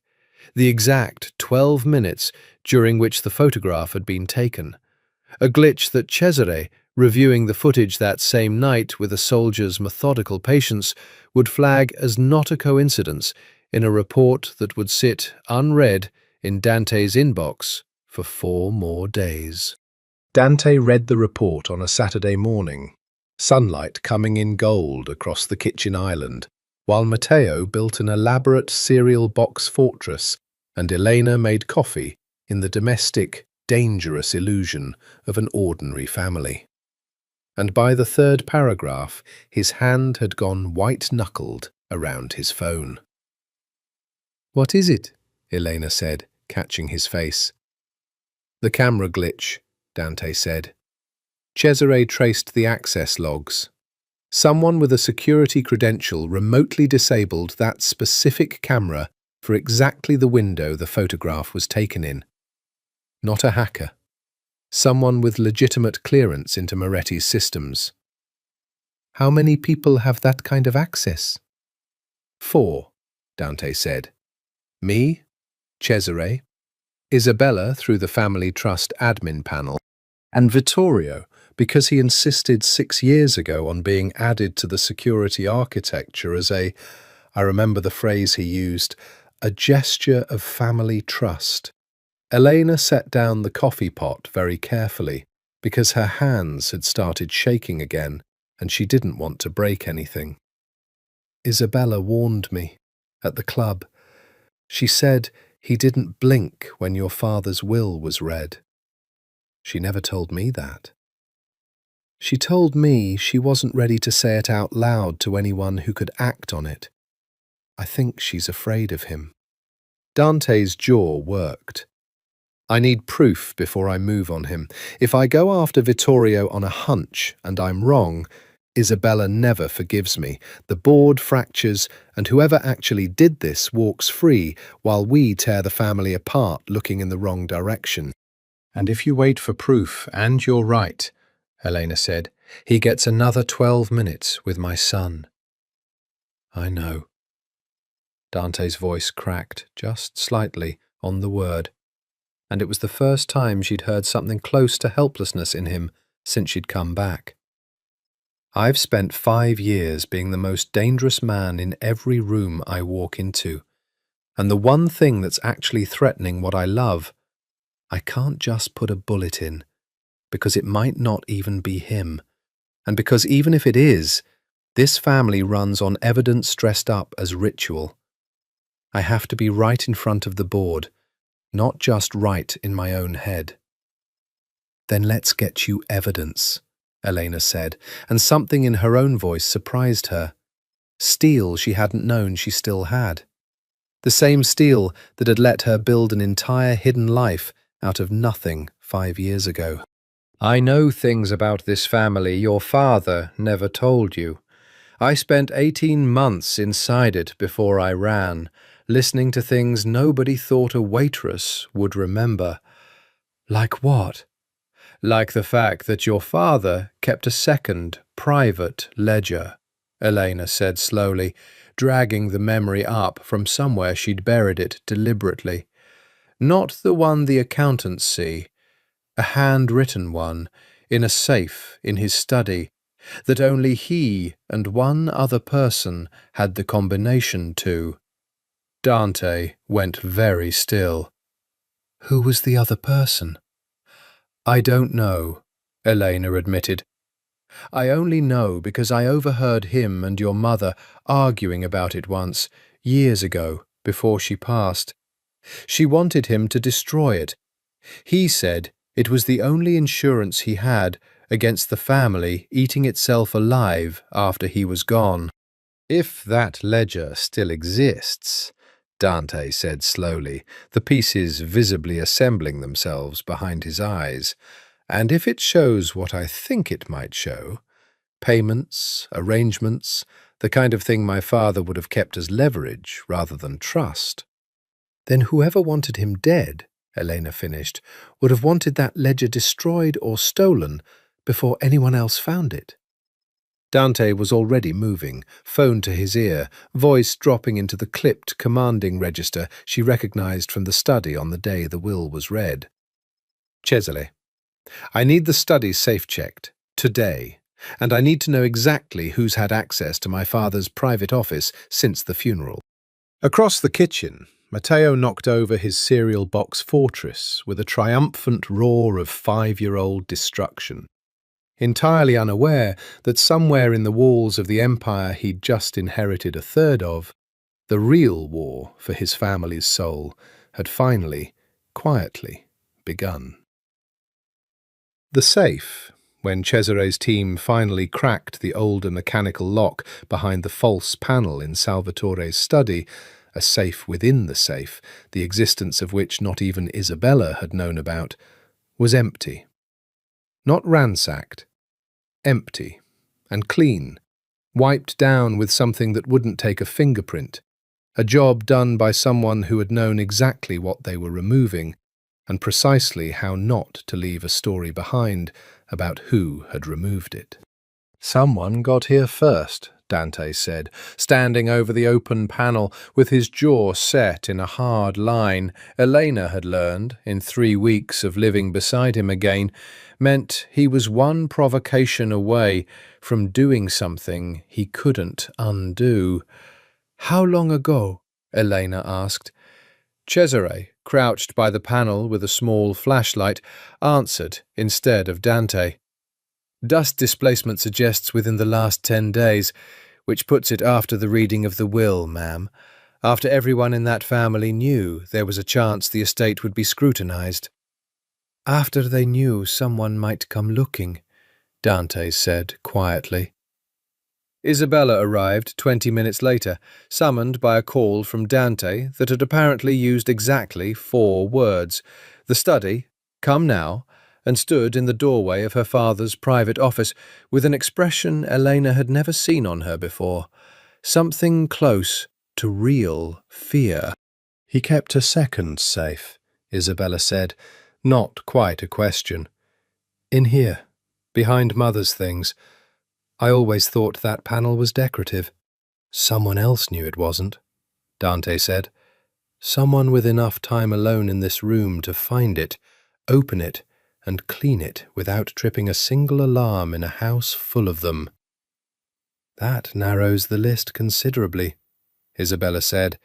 The exact 12 minutes during which the photograph had been taken. A glitch that Cesare, reviewing the footage that same night with a soldier's methodical patience, would flag as not a coincidence in a report that would sit unread in Dante's inbox for 4 more days. Dante read the report on a Saturday morning, sunlight coming in gold across the kitchen island, while Matteo built an elaborate cereal box fortress and Elena made coffee in the domestic, dangerous illusion of an ordinary family. And by the 3rd paragraph, his hand had gone white-knuckled around his phone. "What is it?" Elena said, catching his face. "The camera glitch," Dante said. Cesare traced the access logs. Someone with a security credential remotely disabled that specific camera for exactly the window the photograph was taken in. Not a hacker. Someone with legitimate clearance into Moretti's systems. How many people have that kind of access? 4, Dante said. Me, Cesare, Isabella through the family trust admin panel, and Vittorio because he insisted 6 years ago on being added to the security architecture as I remember the phrase he used, a gesture of family trust. Elena set down the coffee pot very carefully because her hands had started shaking again and she didn't want to break anything. Isabella warned me at the club. She said he didn't blink when your father's will was read. She never told me that. She told me she wasn't ready to say it out loud to anyone who could act on it. I think she's afraid of him. Dante's jaw worked. I need proof before I move on him. If I go after Vittorio on a hunch and I'm wrong, Isabella never forgives me. The board fractures, and whoever actually did this walks free while we tear the family apart looking in the wrong direction. And if you wait for proof, and you're right, Elena said, he gets another 12 minutes with my son. I know. Dante's voice cracked just slightly on the word, and it was the first time she'd heard something close to helplessness in him since she'd come back. I've spent 5 years being the most dangerous man in every room I walk into, and the one thing that's actually threatening what I love, I can't just put a bullet in, because it might not even be him, and because even if it is, this family runs on evidence dressed up as ritual. I have to be right in front of the board, not just right in my own head. Then let's get you evidence, Elena said, and something in her own voice surprised her. Steel she hadn't known she still had. The same steel that had let her build an entire hidden life out of nothing 5 years ago. I know things about this family your father never told you. I spent 18 months inside it before I ran, listening to things nobody thought a waitress would remember. Like what? Like the fact that your father kept a second, private ledger, Elena said slowly, dragging the memory up from somewhere she'd buried it deliberately. Not the one the accountants see, a handwritten one, in a safe in his study, that only he and one other person had the combination to. Dante went very still. Who was the other person? I don't know, Elena admitted. I only know because I overheard him and your mother arguing about it once, years ago, before she passed. She wanted him to destroy it. He said it was the only insurance he had against the family eating itself alive after he was gone. If that ledger still exists, Dante said slowly, the pieces visibly assembling themselves behind his eyes, and if it shows what I think it might show, payments, arrangements, the kind of thing my father would have kept as leverage rather than trust, then whoever wanted him dead, Elena finished, would have wanted that ledger destroyed or stolen before anyone else found it. Dante was already moving, phone to his ear, voice dropping into the clipped commanding register she recognized from the study on the day the will was read. Cesare, I need the study safe-checked, today, and I need to know exactly who's had access to my father's private office since the funeral. Across the kitchen, Matteo knocked over his cereal box fortress with a triumphant roar of 5-year-old destruction. Entirely unaware that somewhere in the walls of the empire he'd just inherited a third of, the real war for his family's soul had finally, quietly, begun. The safe, when Cesare's team finally cracked the older mechanical lock behind the false panel in Salvatore's study, a safe within the safe, the existence of which not even Isabella had known about, was empty. Not ransacked, empty and clean, wiped down with something that wouldn't take a fingerprint, a job done by someone who had known exactly what they were removing and precisely how not to leave a story behind about who had removed it. Someone got here first, Dante said, standing over the open panel with his jaw set in a hard line. Elena had learned, in 3 weeks of living beside him again, meant he was one provocation away from doing something he couldn't undo. "How long ago?" Elena asked. Cesare, crouched by the panel with a small flashlight, answered instead of Dante. "Dust displacement suggests within the last 10 days, which puts it after the reading of the will, ma'am. After everyone in that family knew there was a chance the estate would be scrutinized." "After they knew someone might come looking," Dante said quietly. Isabella arrived 20 minutes later, summoned by a call from Dante that had apparently used exactly 4 words. The study, "Come now," and stood in the doorway of her father's private office with an expression Elena had never seen on her before, something close to real fear. "He kept a second safe," Isabella said, not quite a question. "In here, behind Mother's things. I always thought that panel was decorative." "Someone else knew it wasn't," Dante said. "Someone with enough time alone in this room to find it, open it, and clean it without tripping a single alarm in a house full of them." "That narrows the list considerably," Isabella said,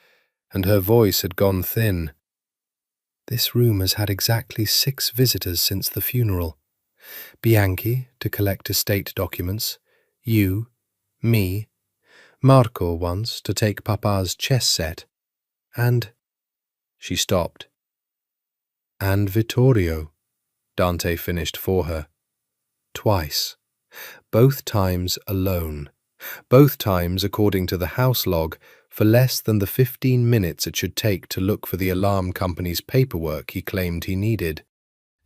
and her voice had gone thin. "This room has had exactly 6 visitors since the funeral. Bianchi to collect estate documents, you, me, Marco once to take Papa's chess set, and—" She stopped. "And Vittorio," Dante finished for her. "Twice. Both times alone. Both times, according to the house log, for less than the 15 minutes it should take to look for the alarm company's paperwork he claimed he needed."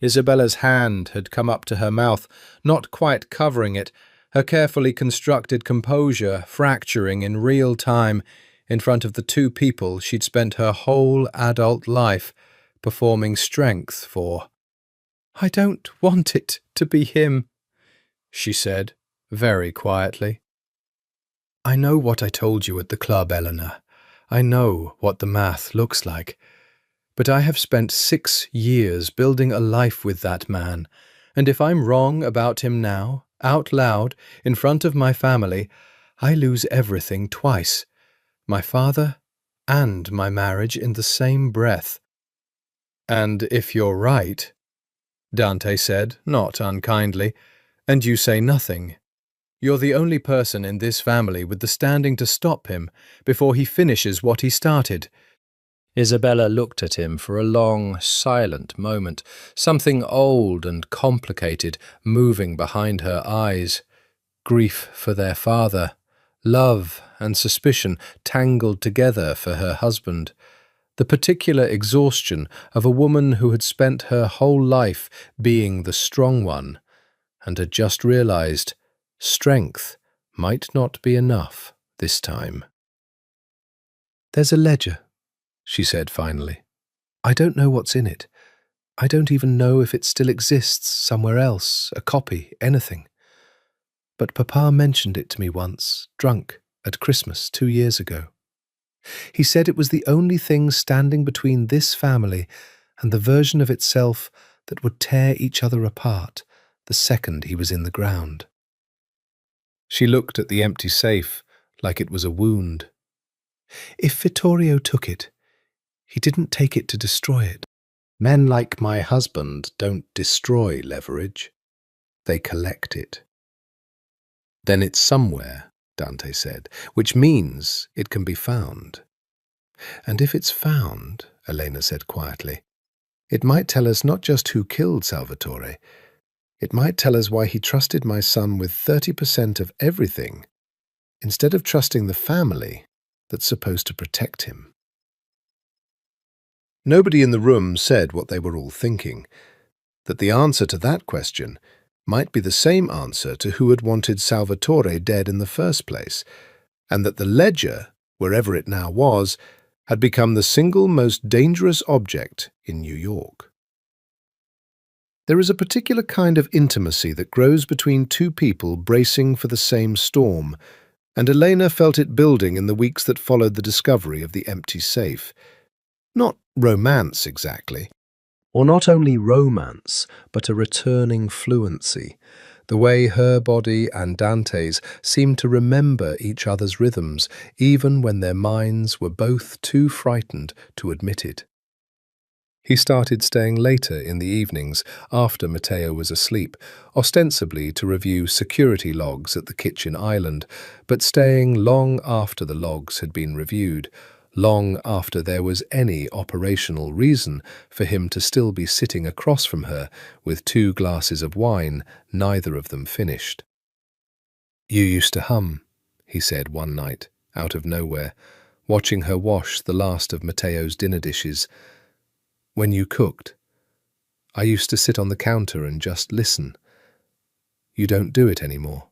Isabella's hand had come up to her mouth, not quite covering it, her carefully constructed composure fracturing in real time in front of the 2 people she'd spent her whole adult life performing strength for. "I don't want it to be him," she said, very quietly. "I know what I told you at the club, Eleanor. I know what the math looks like. But I have spent 6 years building a life with that man, and if I'm wrong about him now, out loud, in front of my family, I lose everything twice. My father and my marriage in the same breath." "And if you're right," Dante said, not unkindly, "and you say nothing, you're the only person in this family with the standing to stop him before he finishes what he started." Isabella looked at him for a long, silent moment, something old and complicated moving behind her eyes. Grief for their father, love and suspicion tangled together for her husband, the particular exhaustion of a woman who had spent her whole life being the strong one, and had just realized strength might not be enough this time. "There's a ledger," she said finally. "I don't know what's in it. I don't even know if it still exists somewhere else, a copy, anything. But Papa mentioned it to me once, drunk, at Christmas 2 years ago. He said it was the only thing standing between this family and the version of itself that would tear each other apart the second he was in the ground." She looked at the empty safe like it was a wound. "If Vittorio took it, he didn't take it to destroy it. Men like my husband don't destroy leverage. They collect it." "Then it's somewhere," Dante said, "which means it can be found." "And if it's found," Elena said quietly, "it might tell us not just who killed Salvatore. It might tell us why he trusted my son with 30% of everything, instead of trusting the family that's supposed to protect him." Nobody in the room said what they were all thinking, that the answer to that question might be the same answer to who had wanted Salvatore dead in the first place, and that the ledger, wherever it now was, had become the single most dangerous object in New York. There is a particular kind of intimacy that grows between two people bracing for the same storm, and Elena felt it building in the weeks that followed the discovery of the empty safe. Not romance exactly. Or not only romance, but a returning fluency. The way her body and Dante's seemed to remember each other's rhythms, even when their minds were both too frightened to admit it. He started staying later in the evenings after Matteo was asleep, ostensibly to review security logs at the kitchen island, but staying long after the logs had been reviewed, long after there was any operational reason for him to still be sitting across from her with 2 glasses of wine, neither of them finished. "You used to hum," he said one night, out of nowhere, watching her wash the last of Matteo's dinner dishes. "When you cooked, I used to sit on the counter and just listen. You don't do it anymore."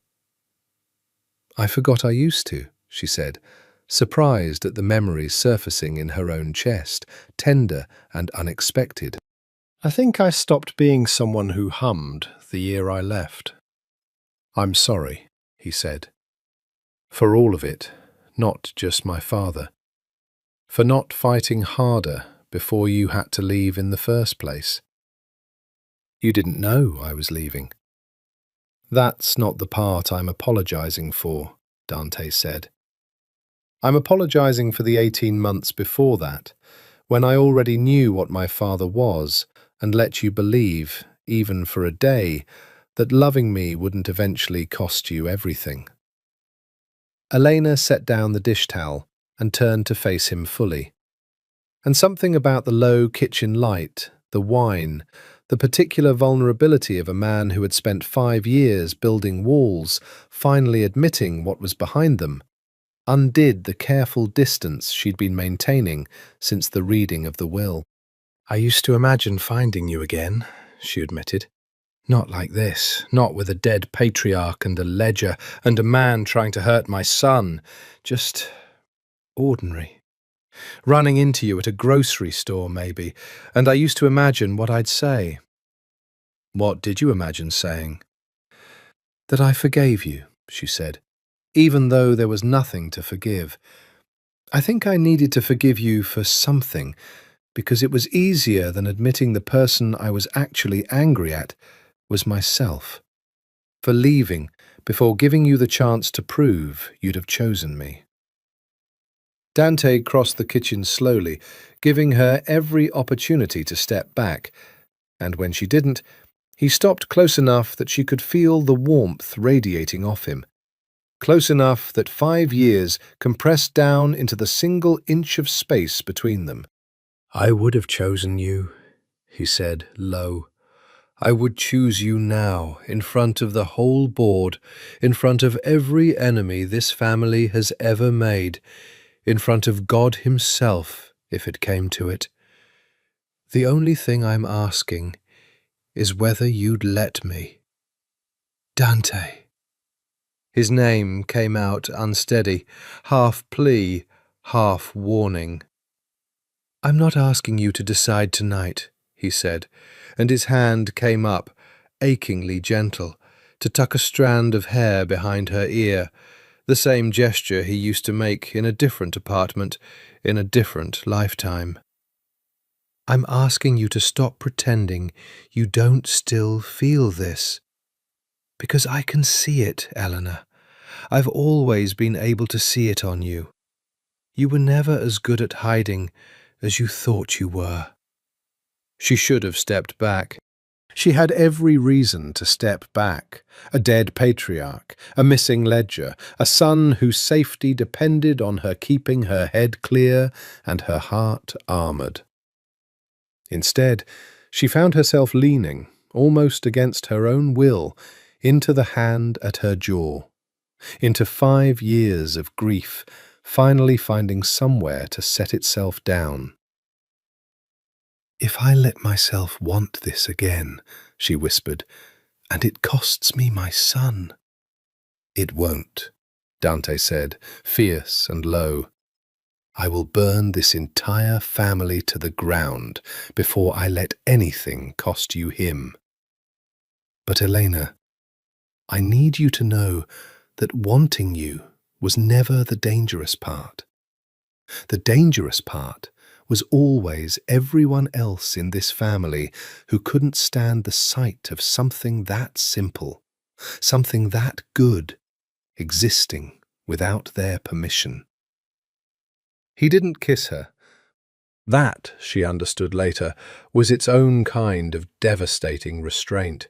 "I forgot I used to," she said, surprised at the memories surfacing in her own chest, tender and unexpected. "I think I stopped being someone who hummed the year I left." "I'm sorry," he said. "For all of it, not just my father. For not fighting harder before you had to leave in the first place." "You didn't know I was leaving." "That's not the part I'm apologizing for," Dante said. "I'm apologizing for the 18 months before that, when I already knew what my father was and let you believe, even for a day, that loving me wouldn't eventually cost you everything." Elena set down the dish towel and turned to face him fully. And something about the low kitchen light, the wine, the particular vulnerability of a man who had spent 5 years building walls, finally admitting what was behind them, undid the careful distance she'd been maintaining since the reading of the will. "I used to imagine finding you again," she admitted. "Not like this, not with a dead patriarch and a ledger and a man trying to hurt my son. Just ordinary. Running into you at a grocery store, maybe, and I used to imagine what I'd say." "What did you imagine saying?" "That I forgave you," she said, "even though there was nothing to forgive. I think I needed to forgive you for something, because it was easier than admitting the person I was actually angry at was myself. For leaving before giving you the chance to prove you'd have chosen me." Dante crossed the kitchen slowly, giving her every opportunity to step back, and when she didn't, he stopped close enough that she could feel the warmth radiating off him, close enough that 5 years compressed down into the single inch of space between them. "I would have chosen you," he said, low. "I would choose you now, in front of the whole board, in front of every enemy this family has ever made, in front of God himself, if it came to it. The only thing I'm asking is whether you'd let me." "Dante." His name came out unsteady, half plea, half warning. "I'm not asking you to decide tonight," he said, and his hand came up, achingly gentle, to tuck a strand of hair behind her ear, the same gesture he used to make in a different apartment, in a different lifetime. "I'm asking you to stop pretending you don't still feel this. Because I can see it, Eleanor. I've always been able to see it on you. You were never as good at hiding as you thought you were." She should have stepped back. She had every reason to step back. A dead patriarch, a missing ledger, a son whose safety depended on her keeping her head clear and her heart armoured. Instead, she found herself leaning, almost against her own will, into the hand at her jaw, into 5 years of grief, finally finding somewhere to set itself down. "If I let myself want this again," she whispered, "and it costs me my son." "It won't," Dante said, fierce and low. "I will burn this entire family to the ground before I let anything cost you him." But Elena, I need you to know that wanting you was never the dangerous part. The dangerous part was always everyone else in this family who couldn't stand the sight of something that simple, something that good, existing without their permission. He didn't kiss her. That, she understood later, was its own kind of devastating restraint.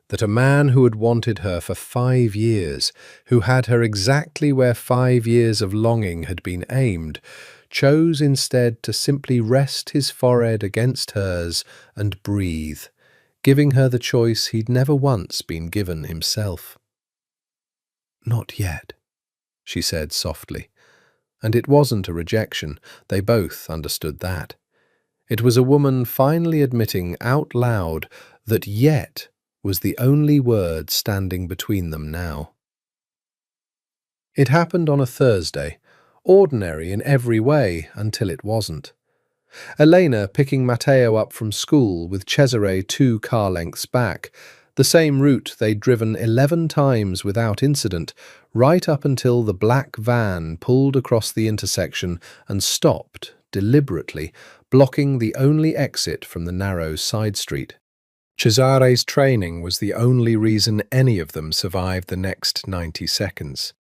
That a man who had wanted her for 5 years, who had her exactly where 5 years of longing had been aimed, chose instead to simply rest his forehead against hers and breathe, giving her the choice he'd never once been given himself. "Not yet," she said softly. And it wasn't a rejection. They both understood that. It was a woman finally admitting out loud that yet was the only word standing between them now. It happened on a Thursday, ordinary in every way until it wasn't. Elena picking Matteo up from school with Cesare 2 car lengths back, the same route they'd driven 11 times without incident, right up until the black van pulled across the intersection and stopped, deliberately, blocking the only exit from the narrow side street. Cesare's training was the only reason any of them survived the next 90 seconds.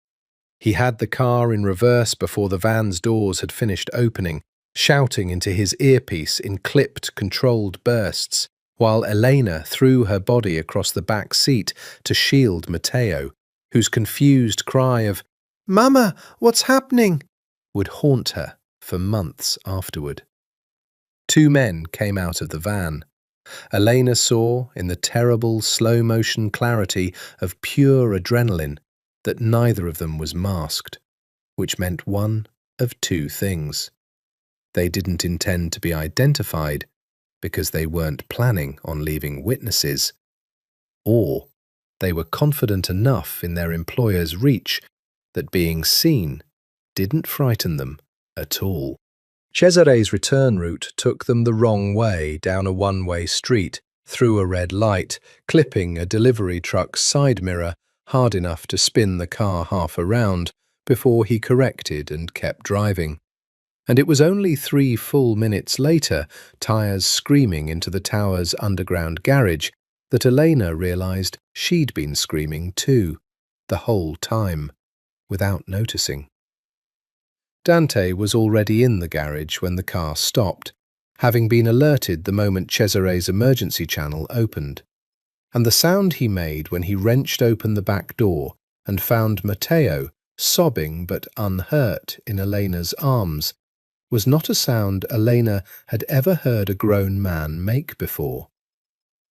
He had the car in reverse before the van's doors had finished opening, shouting into his earpiece in clipped, controlled bursts, while Elena threw her body across the back seat to shield Matteo, whose confused cry of, "Mama, what's happening?" would haunt her for months afterward. 2 men came out of the van. Elena saw, in the terrible slow-motion clarity of pure adrenaline, that neither of them was masked, which meant one of 2 things. They didn't intend to be identified because they weren't planning on leaving witnesses, or they were confident enough in their employer's reach that being seen didn't frighten them at all. Cesare's return route took them the wrong way down a one-way street, through a red light, clipping a delivery truck's side mirror hard enough to spin the car half around before he corrected and kept driving. And it was only 3 full minutes later, tyres screaming into the tower's underground garage, that Elena realised she'd been screaming too, the whole time, without noticing. Dante was already in the garage when the car stopped, having been alerted the moment Cesare's emergency channel opened. And the sound he made when he wrenched open the back door and found Matteo, sobbing but unhurt, in Elena's arms, was not a sound Elena had ever heard a grown man make before.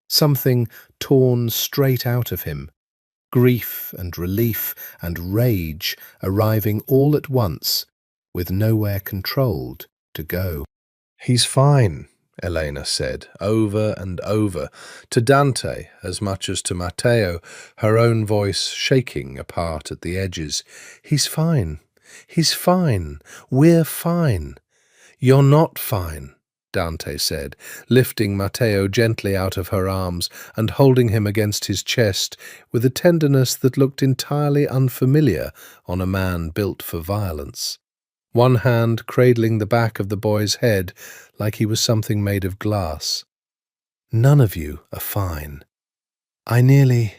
Something torn straight out of him, grief and relief and rage arriving all at once, with nowhere controlled to go. "He's fine," Elena said, over and over, to Dante as much as to Matteo, her own voice shaking apart at the edges. "He's fine. He's fine. We're fine." "You're not fine," Dante said, lifting Matteo gently out of her arms and holding him against his chest with a tenderness that looked entirely unfamiliar on a man built for violence. One hand cradling the back of the boy's head like he was something made of glass. "None of you are fine. I nearly—"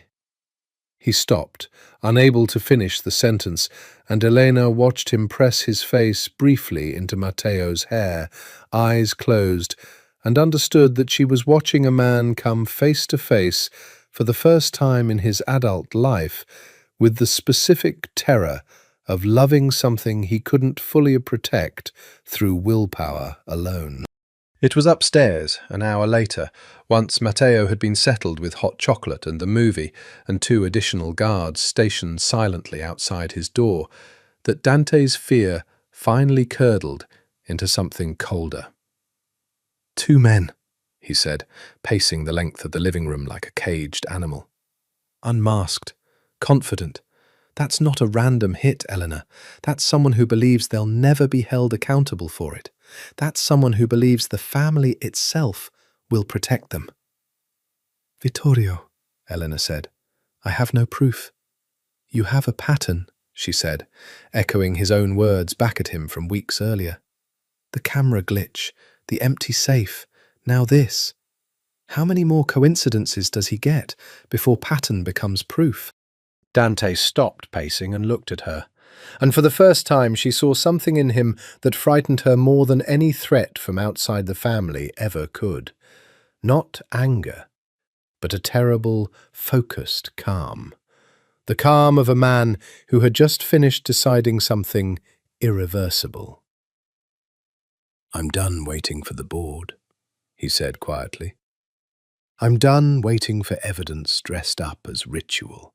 He stopped, unable to finish the sentence, and Elena watched him press his face briefly into Matteo's hair, eyes closed, and understood that she was watching a man come face to face, for the first time in his adult life, with the specific terror of loving something he couldn't fully protect through willpower alone. It was upstairs, an hour later, once Matteo had been settled with hot chocolate and the movie, and 2 additional guards stationed silently outside his door, that Dante's fear finally curdled into something colder. "2 men," he said, pacing the length of the living room like a caged animal. "Unmasked, confident. That's not a random hit, Eleanor. That's someone who believes they'll never be held accountable for it. That's someone who believes the family itself will protect them." "Vittorio," Elena said. "I have no proof." "You have a pattern," she said, echoing his own words back at him from weeks earlier. "The camera glitch, the empty safe, now this. How many more coincidences does he get before pattern becomes proof?" Dante stopped pacing and looked at her, and for the first time she saw something in him that frightened her more than any threat from outside the family ever could. Not anger, but a terrible, focused calm. The calm of a man who had just finished deciding something irreversible. "I'm done waiting for the board," he said quietly. "I'm done waiting for evidence dressed up as ritual.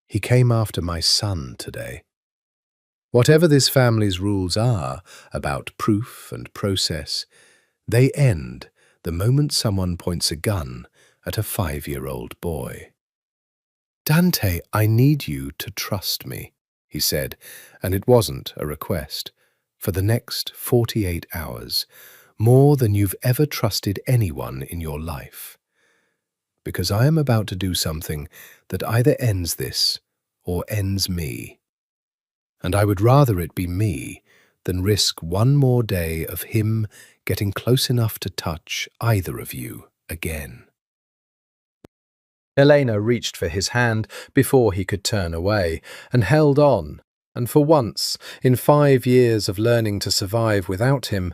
He came after my son today. Whatever this family's rules are about proof and process, they end the moment someone points a gun at a 5-year-old boy." "Dante, I need you to trust me," he said, and it wasn't a request. "For the next 48 hours, more than you've ever trusted anyone in your life. Because I am about to do something that either ends this or ends me. And I would rather it be me than risk one more day of him getting close enough to touch either of you again." Elena reached for his hand before he could turn away, and held on, and for once, in 5 years of learning to survive without him,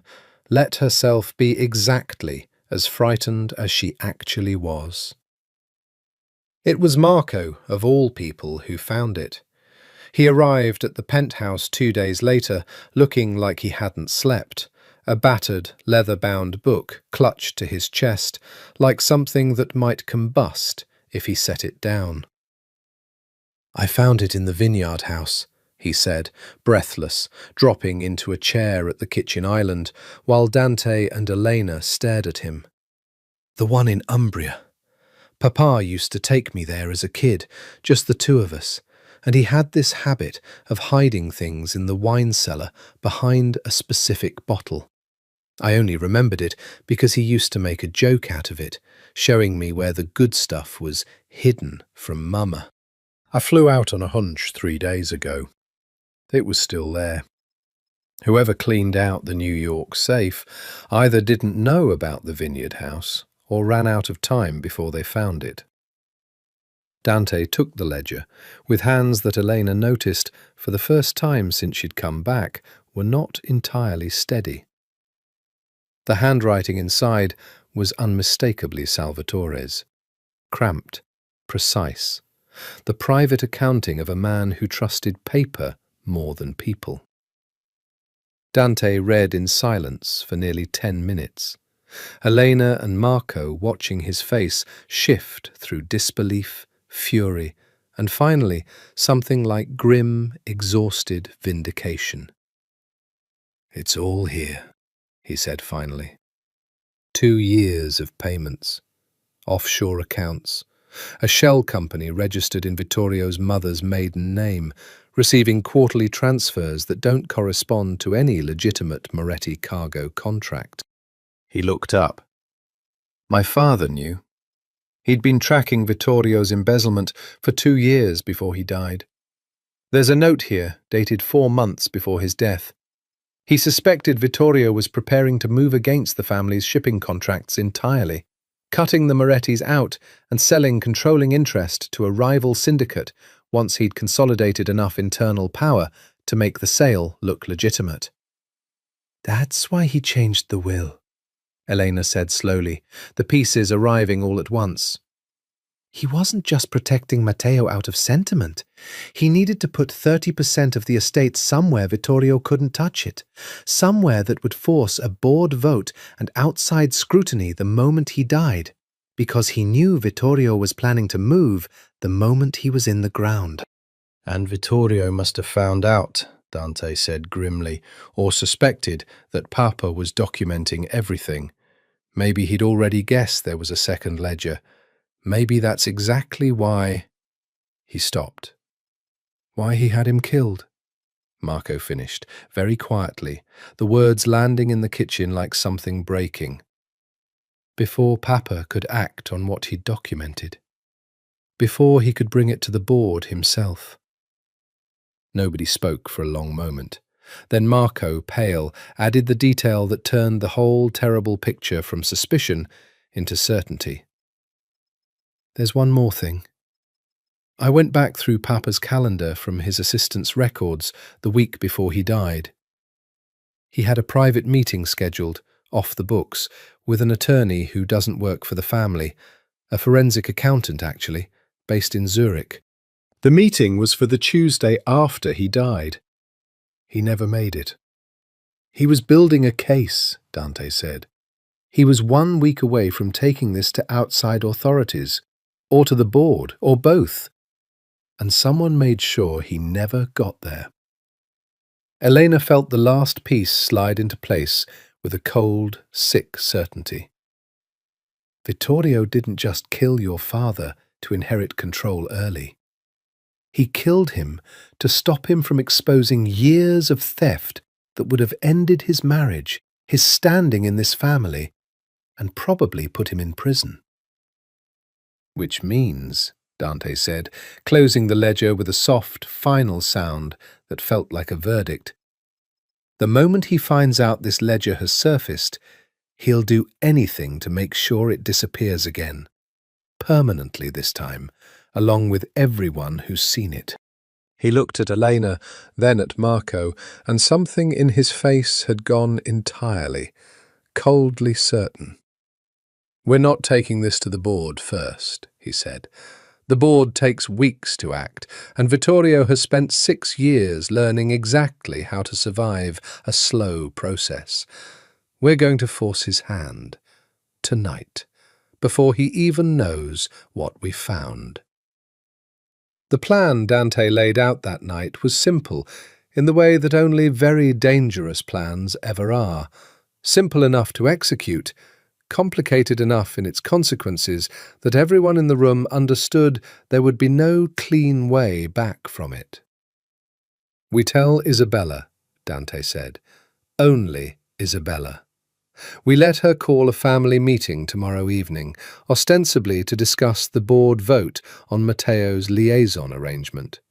let herself be exactly as frightened as she actually was. It was Marco, of all people, who found it. He arrived at the penthouse 2 days later, looking like he hadn't slept, a battered, leather-bound book clutched to his chest, like something that might combust if he set it down. "I found it in the vineyard house," he said, breathless, dropping into a chair at the kitchen island, while Dante and Elena stared at him. "The one in Umbria. Papa used to take me there as a kid, just the two of us, and he had this habit of hiding things in the wine cellar behind a specific bottle. I only remembered it because he used to make a joke out of it, showing me where the good stuff was hidden from Mama. I flew out on a hunch 3 days ago. It was still there. Whoever cleaned out the New York safe either didn't know about the vineyard house or ran out of time before they found it." Dante took the ledger, with hands that Elena noticed, for the first time since she'd come back, were not entirely steady. The handwriting inside was unmistakably Salvatore's. Cramped, precise. The private accounting of a man who trusted paper more than people. Dante read in silence for nearly 10 minutes. Elena and Marco watching his face shift through disbelief, fury, and finally something like grim, exhausted vindication. "It's all here," he said finally. 2 years of payments, offshore accounts, a shell company registered in Vittorio's mother's maiden name, receiving quarterly transfers that don't correspond to any legitimate Moretti cargo contract. He looked up. "My father knew. He'd been tracking Vittorio's embezzlement for 2 years before he died. There's a note here, dated 4 months before his death. He suspected Vittorio was preparing to move against the family's shipping contracts entirely, cutting the Morettis out and selling controlling interest to a rival syndicate once he'd consolidated enough internal power to make the sale look legitimate." "That's why he changed the will," Elena said slowly, the pieces arriving all at once. "He wasn't just protecting Matteo out of sentiment. He needed to put 30% of the estate somewhere Vittorio couldn't touch it, somewhere that would force a board vote and outside scrutiny the moment he died, because he knew Vittorio was planning to move the moment he was in the ground." "And Vittorio must have found out," Dante said grimly, "or suspected that Papa was documenting everything. Maybe he'd already guessed there was a second ledger. Maybe that's exactly why—" He stopped. "Why he had him killed," Marco finished, very quietly, the words landing in the kitchen like something breaking. "Before Papa could act on what he'd documented. before he could bring it to the board himself. Nobody spoke for a long moment. Then Marco, pale, added the detail that turned the whole terrible picture from suspicion into certainty. "There's one more thing. I went back through Papa's calendar from his assistant's records the week before he died. He had a private meeting scheduled, off the books, with an attorney who doesn't work for the family, a forensic accountant actually, based in Zurich. The meeting was for the Tuesday after he died. He never made it. He was building a case, Dante said. He was 1 week away from taking this to outside authorities, or to the board, or both. And someone made sure he never got there." Elena felt the last piece slide into place with a cold, sick certainty. Vittorio didn't just kill your father to inherit control early. He killed him to stop him from exposing years of theft that would have ended his marriage, his standing in this family, and probably put him in prison. "Which means," Dante said, closing the ledger with a soft, final sound that felt like a verdict, "the moment he finds out this ledger has surfaced, he'll do anything to make sure it disappears again. Permanently this time, along with everyone who's seen it." He looked at Elena, then at Marco, and something in his face had gone entirely, coldly certain. "We're not taking this to the board first," he said. "The board takes weeks to act, and Vittorio has spent 6 years learning exactly how to survive a slow process. We're going to force his hand, tonight, before he even knows what we found." The plan Dante laid out that night was simple, in the way that only very dangerous plans ever are. Simple enough to execute, complicated enough in its consequences that everyone in the room understood there would be no clean way back from it. "We tell Isabella," Dante said. "Only Isabella. We let her call a family meeting tomorrow evening, ostensibly to discuss the board vote on Matteo's liaison arrangement.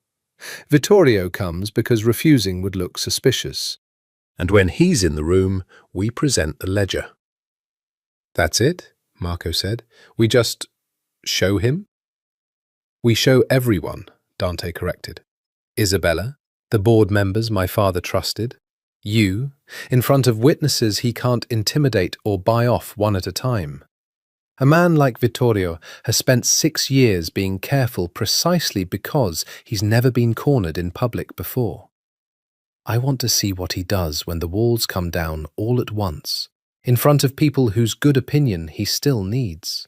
Vittorio comes because refusing would look suspicious. And when he's in the room, we present the ledger." "That's it," Marco said. "We just show him?" "We show everyone," Dante corrected. "Isabella, the board members my father trusted, you, in front of witnesses he can't intimidate or buy off one at a time. A man like Vittorio has spent 6 years being careful precisely because he's never been cornered in public before. I want to see what he does when the walls come down all at once, in front of people whose good opinion he still needs."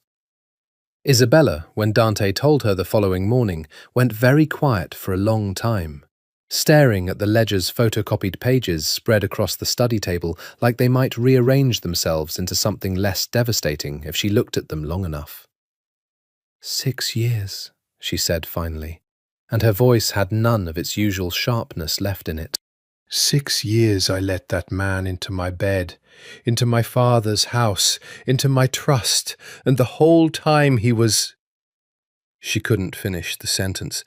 Isabella, when Dante told her the following morning, went very quiet for a long time, staring at the ledger's photocopied pages spread across the study table like they might rearrange themselves into something less devastating if she looked at them long enough. 6 years, she said finally, and her voice had none of its usual sharpness left in it. 6 years I let that man into my bed, into my father's house, into my trust, and the whole time he was— She couldn't finish the sentence.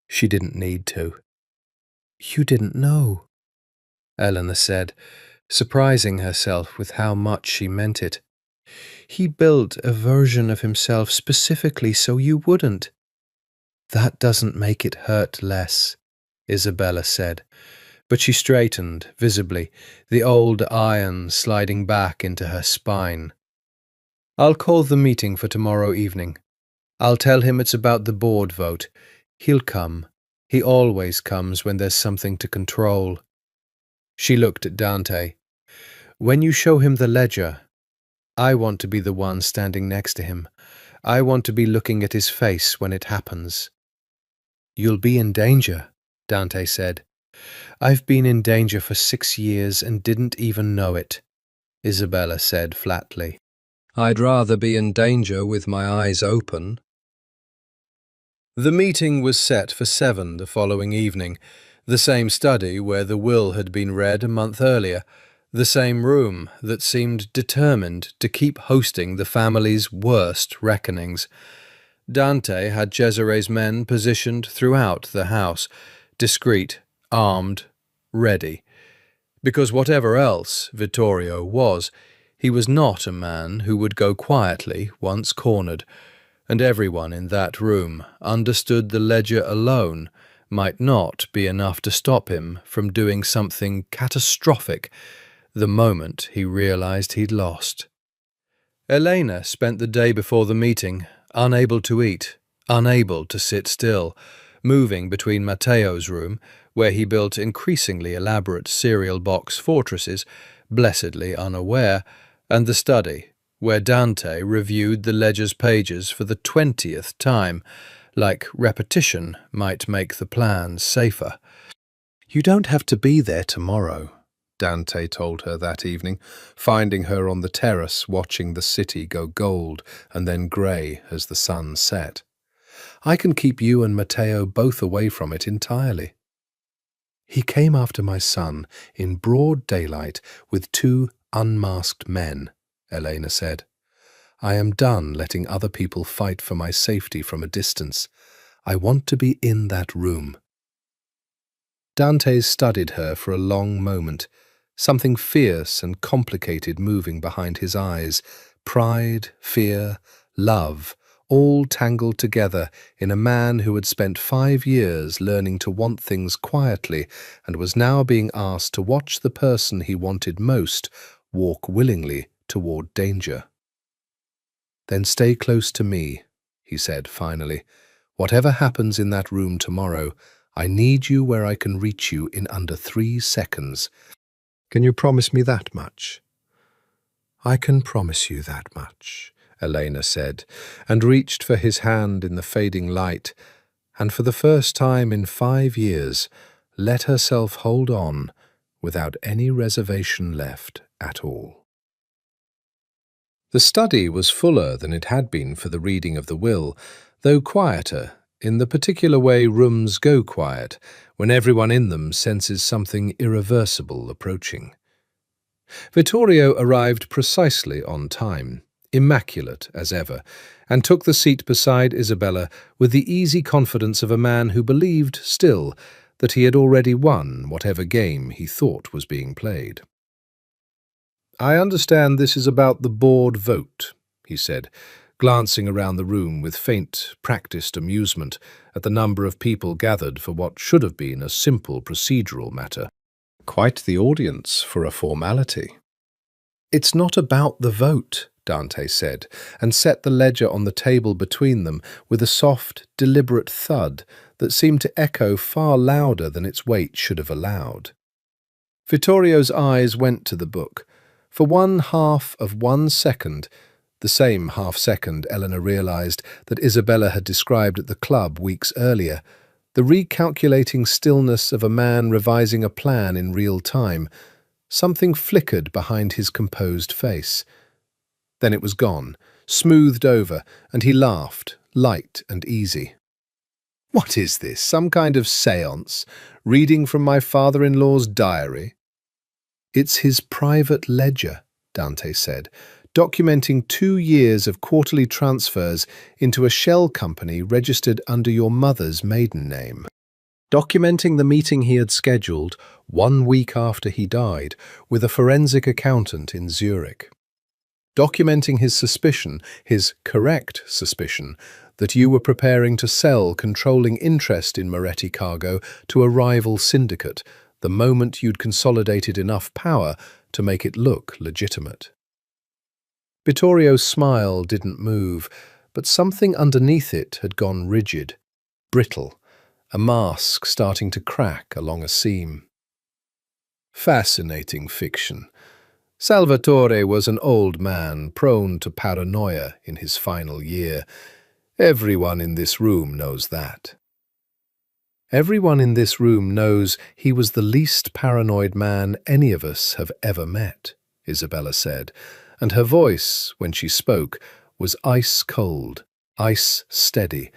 She didn't need to. "You didn't know," Eleanor said, surprising herself with how much she meant it. "He built a version of himself specifically so you wouldn't." "That doesn't make it hurt less," Isabella said, but she straightened, visibly, the old iron sliding back into her spine. "I'll call the meeting for tomorrow evening. I'll tell him it's about the board vote. He'll come. He always comes when there's something to control." She looked at Dante. "When you show him the ledger, I want to be the one standing next to him. I want to be looking at his face when it happens." "You'll be in danger," Dante said. "I've been in danger for 6 years and didn't even know it," Isabella said flatly. "I'd rather be in danger with my eyes open." The meeting was set for 7 the following evening, the same study where the will had been read a month earlier, the same room that seemed determined to keep hosting the family's worst reckonings. Dante had Cesare's men positioned throughout the house, discreet, armed, ready. Because whatever else Vittorio was, he was not a man who would go quietly once cornered, and everyone in that room understood the ledger alone might not be enough to stop him from doing something catastrophic the moment he realized he'd lost. Elena spent the day before the meeting unable to eat, unable to sit still, moving between Matteo's room, where he built increasingly elaborate cereal box fortresses, blessedly unaware, and the study, where Dante reviewed the ledger's pages for the 20th time, like repetition might make the plans safer. "You don't have to be there tomorrow," Dante told her that evening, finding her on the terrace watching the city go gold and then grey as the sun set. "I can keep you and Matteo both away from it entirely." "He came after my son in broad daylight with 2 unmasked men," Elena said. "I am done letting other people fight for my safety from a distance. I want to be in that room." Dante studied her for a long moment, something fierce and complicated moving behind his eyes, pride, fear, love, all tangled together in a man who had spent 5 years learning to want things quietly and was now being asked to watch the person he wanted most walk willingly toward danger. "Then stay close to me," he said finally. "Whatever happens in that room tomorrow, I need you where I can reach you in under 3 seconds. Can you promise me that much?" "I can promise you that much," Elena said, and reached for his hand in the fading light, and for the first time in 5 years let herself hold on without any reservation left at all. The study was fuller than it had been for the reading of the will, though quieter, in the particular way rooms go quiet, when everyone in them senses something irreversible approaching. Vittorio arrived precisely on time, immaculate as ever, and took the seat beside Isabella with the easy confidence of a man who believed, still, that he had already won whatever game he thought was being played. "I understand this is about the board vote," he said, glancing around the room with faint, practiced amusement at the number of people gathered for what should have been a simple procedural matter. Quite the audience for a formality. "It's not about the vote," Dante said, and set the ledger on the table between them with a soft, deliberate thud that seemed to echo far louder than its weight should have allowed. Vittorio's eyes went to the book. For 1/2 of 1 second, the same half-second Eleanor realized that Isabella had described at the club weeks earlier, the recalculating stillness of a man revising a plan in real time, something flickered behind his composed face. Then it was gone, smoothed over, and he laughed, light and easy. "What is this, some kind of séance? Reading from my father-in-law's diary?" "It's his private ledger," Dante said, "documenting 2 years of quarterly transfers into a shell company registered under your mother's maiden name. Documenting the meeting he had scheduled 1 week after he died with a forensic accountant in Zurich. Documenting his suspicion, his correct suspicion, that you were preparing to sell controlling interest in Moretti Cargo to a rival syndicate the moment you'd consolidated enough power to make it look legitimate." Vittorio's smile didn't move, but something underneath it had gone rigid, brittle, a mask starting to crack along a seam. Fascinating fiction. Salvatore was an old man prone to paranoia in his final year. Everyone in this room knows that. Everyone in this room knows he was the least paranoid man any of us have ever met, Isabella said, and her voice, when she spoke, was ice-cold, ice-steady,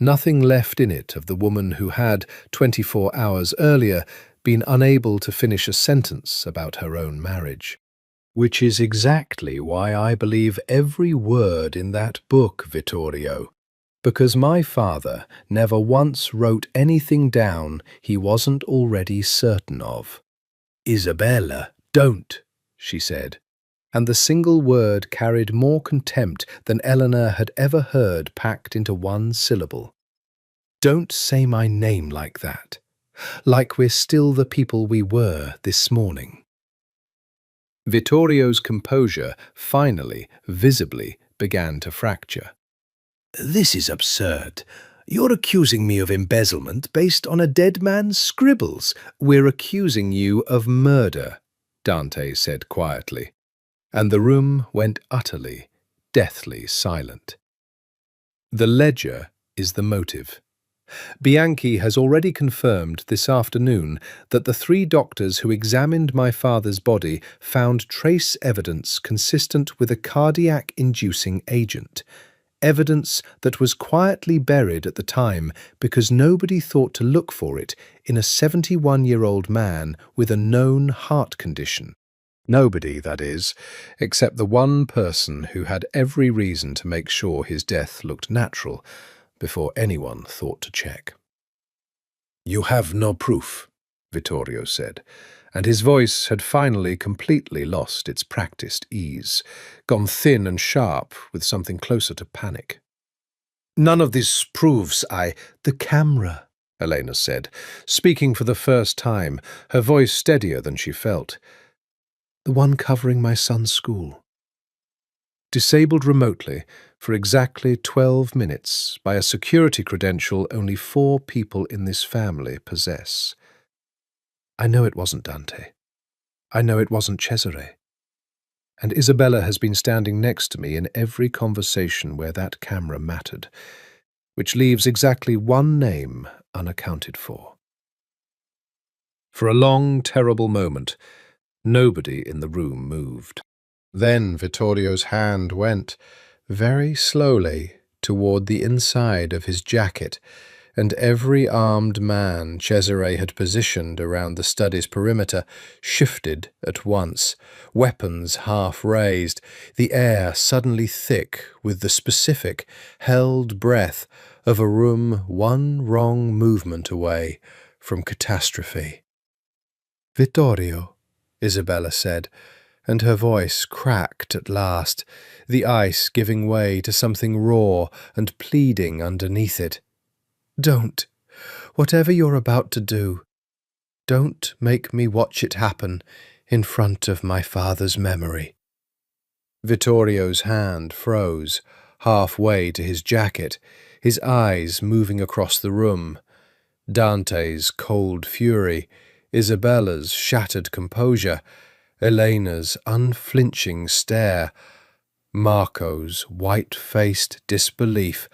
nothing left in it of the woman who had, 24 hours earlier, been unable to finish a sentence about her own marriage. "Which is exactly why I believe every word in that book, Vittorio. because my father never once wrote anything down he wasn't already certain of. "Isabella, don't," she said, and the single word carried more contempt than Eleanor had ever heard packed into one syllable. "Don't say my name like that, like we're still the people we were this morning." Vittorio's composure finally, visibly, began to fracture. "This is absurd. You're accusing me of embezzlement based on a dead man's scribbles." "We're accusing you of murder," Dante said quietly, and the room went utterly, deathly silent. "The ledger is the motive. Bianchi has already confirmed this afternoon that the 3 doctors who examined my father's body found trace evidence consistent with a cardiac-inducing agent, evidence that was quietly buried at the time because nobody thought to look for it in a 71-year-old man with a known heart condition. Nobody, that is, except the one person who had every reason to make sure his death looked natural before anyone thought to check. "You have no proof," Vittorio said, and his voice had finally completely lost its practiced ease, gone thin and sharp with something closer to panic. "None of this proves The camera," Elena said, speaking for the first time, her voice steadier than she felt. "The one covering my son's school. Disabled remotely for exactly 12 minutes by a security credential only 4 people in this family possess. I know it wasn't Dante. I know it wasn't Cesare. And Isabella has been standing next to me in every conversation where that camera mattered, which leaves exactly one name unaccounted for." For a long, terrible moment, nobody in the room moved. Then Vittorio's hand went, very slowly, toward the inside of his jacket, and every armed man Cesare had positioned around the study's perimeter shifted at once, weapons half raised, the air suddenly thick with the specific, held breath of a room one wrong movement away from catastrophe. "Vittorio," Isabella said, and her voice cracked at last, the ice giving way to something raw and pleading underneath it. "Don't. Whatever you're about to do, don't make me watch it happen in front of my father's memory." Vittorio's hand froze, halfway to his jacket, his eyes moving across the room. Dante's cold fury, Isabella's shattered composure, Elena's unflinching stare, Marco's white-faced disbelief,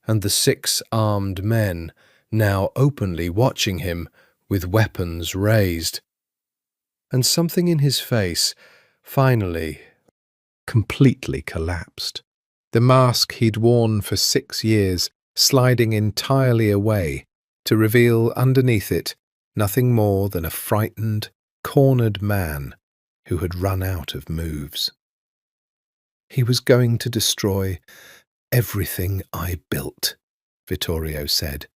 and the 6 armed men now openly watching him with weapons raised. And something in his face finally, completely collapsed. The mask he'd worn for 6 years sliding entirely away to reveal underneath it nothing more than a frightened, cornered man who had run out of moves. "He was going to destroy everything I built," Vittorio said,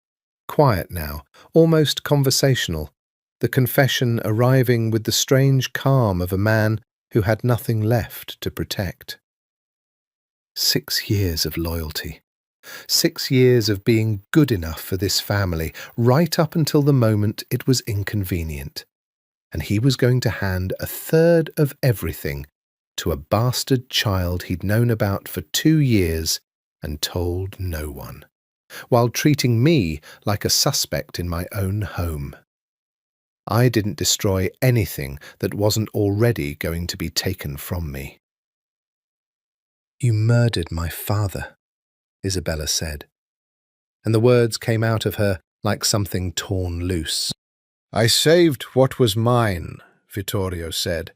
quiet now, almost conversational, the confession arriving with the strange calm of a man who had nothing left to protect. 6 years of loyalty. 6 years of being good enough for this family, right up until the moment it was inconvenient. And he was going to hand 1/3 of everything to a bastard child he'd known about for 2 years and told no one, while treating me like a suspect in my own home. I didn't destroy anything that wasn't already going to be taken from me. "You murdered my father," Isabella said, and the words came out of her like something torn loose. "I saved what was mine," Vittorio said,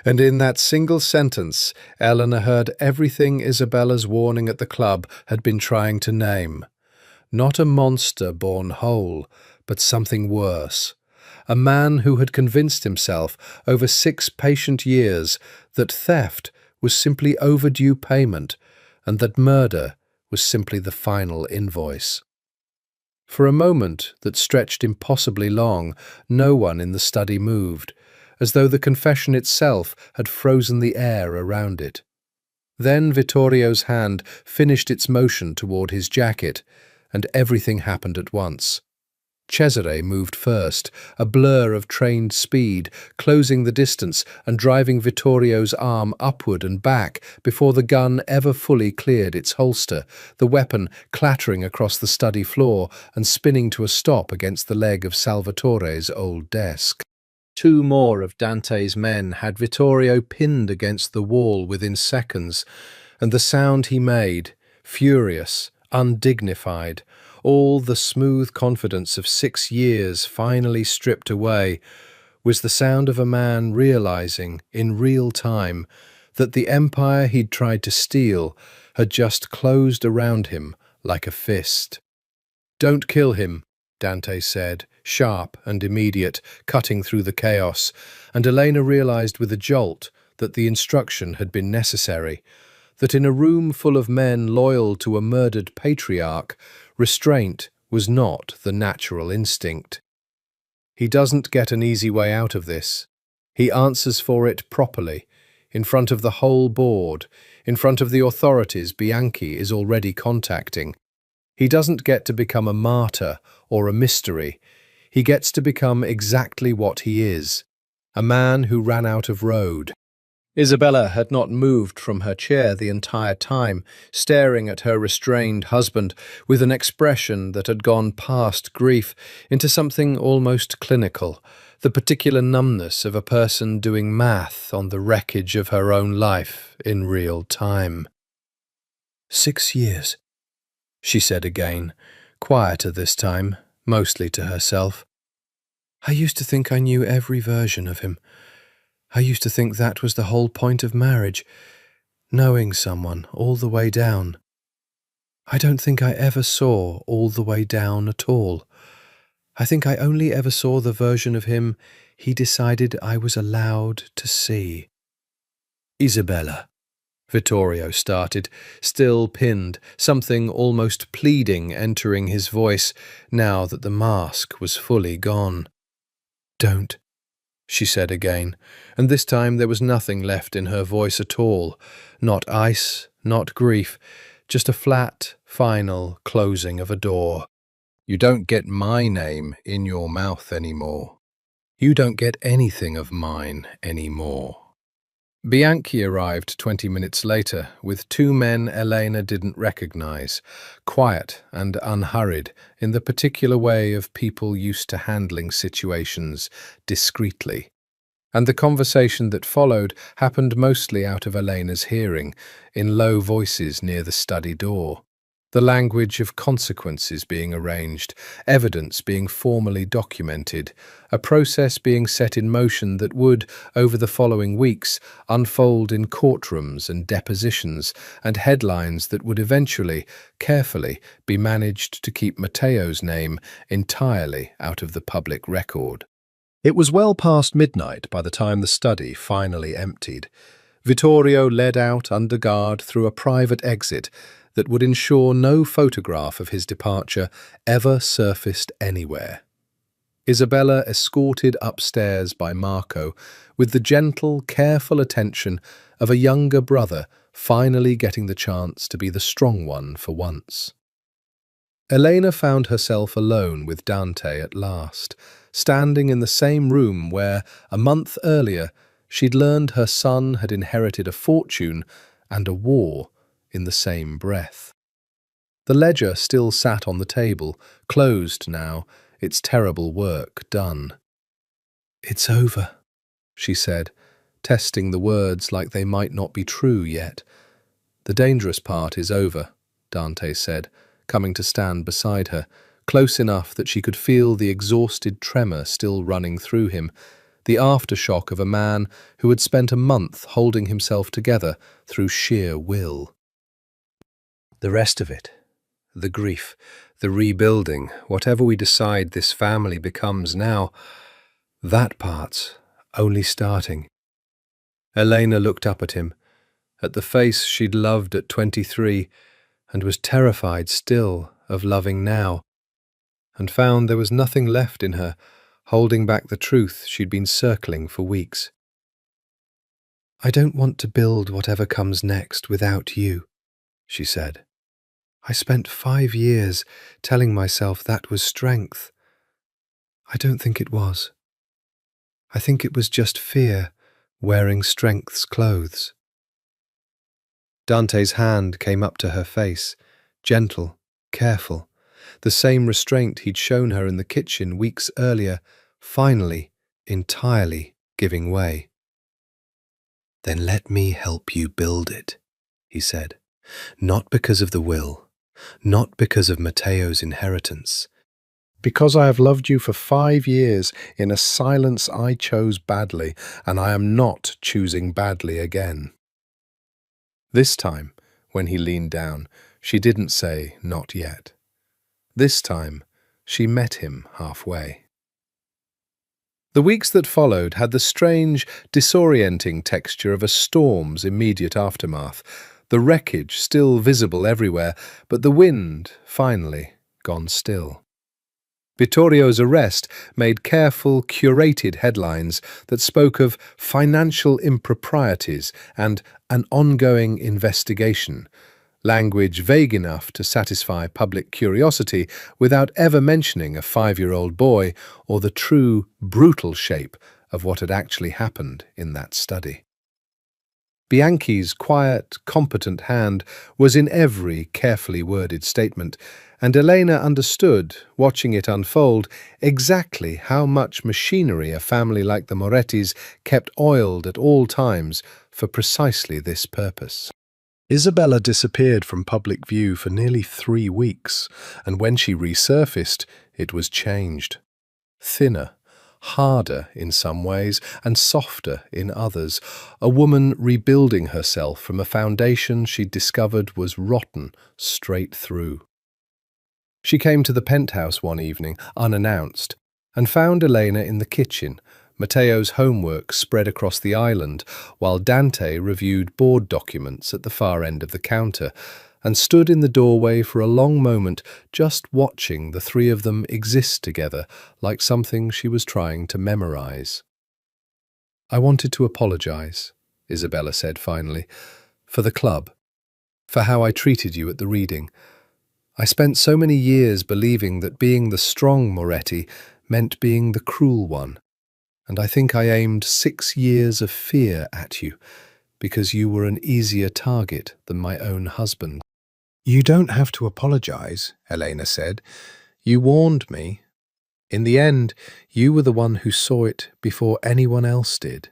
and in that single sentence Eleanor heard everything Isabella's warning at the club had been trying to name. Not a monster born whole, but something worse. A man who had convinced himself over 6 patient years that theft was simply overdue payment and that murder was simply the final invoice. For a moment that stretched impossibly long, no one in the study moved, as though the confession itself had frozen the air around it. Then Vittorio's hand finished its motion toward his jacket, and everything happened at once. Cesare moved first, a blur of trained speed, closing the distance and driving Vittorio's arm upward and back before the gun ever fully cleared its holster, the weapon clattering across the study floor and spinning to a stop against the leg of Salvatore's old desk. Two more of Dante's men had Vittorio pinned against the wall within seconds, and the sound he made, furious, undignified, all the smooth confidence of 6 years finally stripped away, was the sound of a man realizing, in real time, that the empire he'd tried to steal had just closed around him like a fist. "Don't kill him," Dante said, sharp and immediate, cutting through the chaos, and Elena realized with a jolt that the instruction had been necessary, that in a room full of men loyal to a murdered patriarch, restraint was not the natural instinct. He doesn't get an easy way out of this. He answers for it properly, in front of the whole board, in front of the authorities Bianchi is already contacting. He doesn't get to become a martyr or a mystery. He gets to become exactly what he is, a man who ran out of road. Isabella had not moved from her chair the entire time, staring at her restrained husband with an expression that had gone past grief into something almost clinical, the particular numbness of a person doing math on the wreckage of her own life in real time. 6 years, she said again, quieter this time, mostly to herself. I used to think I knew every version of him. I used to think that was the whole point of marriage, knowing someone all the way down. I don't think I ever saw all the way down at all. I think I only ever saw the version of him he decided I was allowed to see. Isabella, Vittorio started, still pinned, something almost pleading entering his voice now that the mask was fully gone. Don't, she said again, and this time there was nothing left in her voice at all, not ice, not grief, just a flat, final closing of a door. You don't get my name in your mouth anymore. You don't get anything of mine anymore. Bianchi arrived 20 minutes later with 2 men Elena didn't recognize, quiet and unhurried in the particular way of people used to handling situations discreetly. And the conversation that followed happened mostly out of Elena's hearing, in low voices near the study door. The language of consequences being arranged, evidence being formally documented, a process being set in motion that would, over the following weeks, unfold in courtrooms and depositions, and headlines that would eventually, carefully, be managed to keep Matteo's name entirely out of the public record. It was well past midnight by the time the study finally emptied. Vittorio led out under guard through a private exit that would ensure no photograph of his departure ever surfaced anywhere. Isabella escorted upstairs by Marco with the gentle, careful attention of a younger brother finally getting the chance to be the strong one for once. Elena found herself alone with Dante at last, standing in the same room where, a month earlier, she'd learned her son had inherited a fortune and a war in the same breath. The ledger still sat on the table, closed now, its terrible work done. "It's over," she said, testing the words like they might not be true yet. "The dangerous part is over," Dante said, coming to stand beside her, close enough that she could feel the exhausted tremor still running through him, the aftershock of a man who had spent a month holding himself together through sheer will. The rest of it, the grief, the rebuilding, whatever we decide this family becomes now, that part's only starting. Elena looked up at him, at the face she'd loved at 23, and was terrified still of loving now, and found there was nothing left in her, holding back the truth she'd been circling for weeks. "I don't want to build whatever comes next without you," she said. "I spent 5 years telling myself that was strength. I don't think it was. I think it was just fear wearing strength's clothes." Dante's hand came up to her face, gentle, careful, the same restraint he'd shown her in the kitchen weeks earlier, finally, entirely giving way. "Then let me help you build it," he said, "not because of the will, not because of Matteo's inheritance, because I have loved you for 5 years in a silence I chose badly, and I am not choosing badly again." This time, when he leaned down, she didn't say, "Not yet." This time, she met him halfway. The weeks that followed had the strange, disorienting texture of a storm's immediate aftermath, the wreckage still visible everywhere, but the wind, finally, gone still. Vittorio's arrest made careful, curated headlines that spoke of financial improprieties and an ongoing investigation, language vague enough to satisfy public curiosity without ever mentioning a 5-year-old boy or the true, brutal shape of what had actually happened in that study. Bianchi's quiet, competent hand was in every carefully worded statement, and Elena understood, watching it unfold, exactly how much machinery a family like the Morettis kept oiled at all times for precisely this purpose. Isabella disappeared from public view for nearly 3 weeks, and when she resurfaced, it was changed. Thinner, harder in some ways, and softer in others, a woman rebuilding herself from a foundation she'd discovered was rotten straight through. She came to the penthouse one evening, unannounced, and found Elena in the kitchen, Matteo's homework spread across the island, while Dante reviewed board documents at the far end of the counter, and stood in the doorway for a long moment just watching the three of them exist together like something she was trying to memorize. "I wanted to apologize," Isabella said finally, "for the club, for how I treated you at the reading. I spent so many years believing that being the strong Moretti meant being the cruel one, and I think I aimed 6 years of fear at you, because you were an easier target than my own husband." "You don't have to apologize," Elena said. "You warned me. In the end, you were the one who saw it before anyone else did."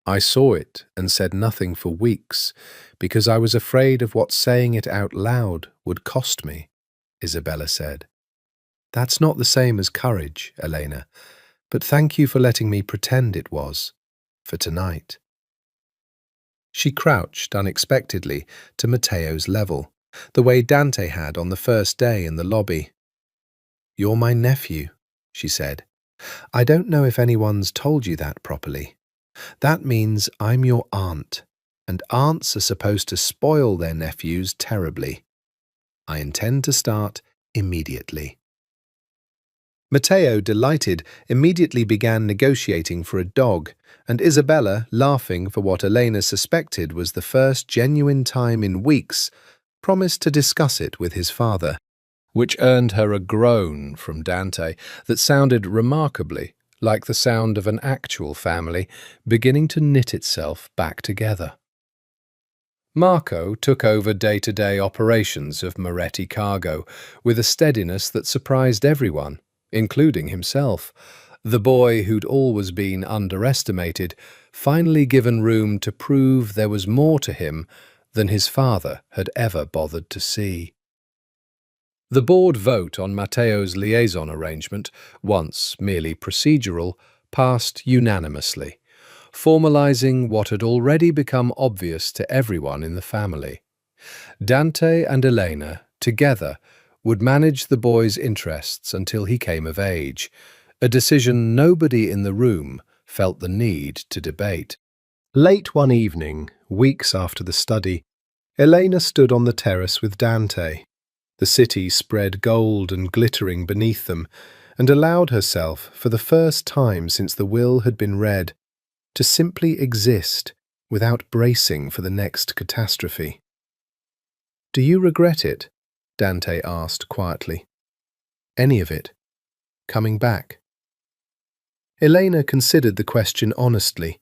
"I saw it and said nothing for weeks, because I was afraid of what saying it out loud would cost me," Isabella said. "That's not the same as courage, Elena, but thank you for letting me pretend it was, for tonight." She crouched unexpectedly to Matteo's level, the way Dante had on the first day in the lobby. "You're my nephew," she said. "I don't know if anyone's told you that properly. That means I'm your aunt, and aunts are supposed to spoil their nephews terribly. I intend to start immediately." Matteo, delighted, immediately began negotiating for a dog, and Isabella, laughing for what Elena suspected was the first genuine time in weeks, promised to discuss it with his father, which earned her a groan from Dante that sounded remarkably like the sound of an actual family beginning to knit itself back together. Marco took over day-to-day operations of Moretti Cargo with a steadiness that surprised everyone, including himself. The boy who'd always been underestimated, finally given room to prove there was more to him than his father had ever bothered to see. The board vote on Matteo's liaison arrangement, once merely procedural, passed unanimously, formalizing what had already become obvious to everyone in the family. Dante and Elena, together, would manage the boy's interests until he came of age, a decision nobody in the room felt the need to debate. Late one evening, weeks after the study, Elena stood on the terrace with Dante. The city spread gold and glittering beneath them, and allowed herself, for the first time since the will had been read, to simply exist without bracing for the next catastrophe. "Do you regret it?" Dante asked quietly. "Any of it? Coming back?" Elena considered the question honestly,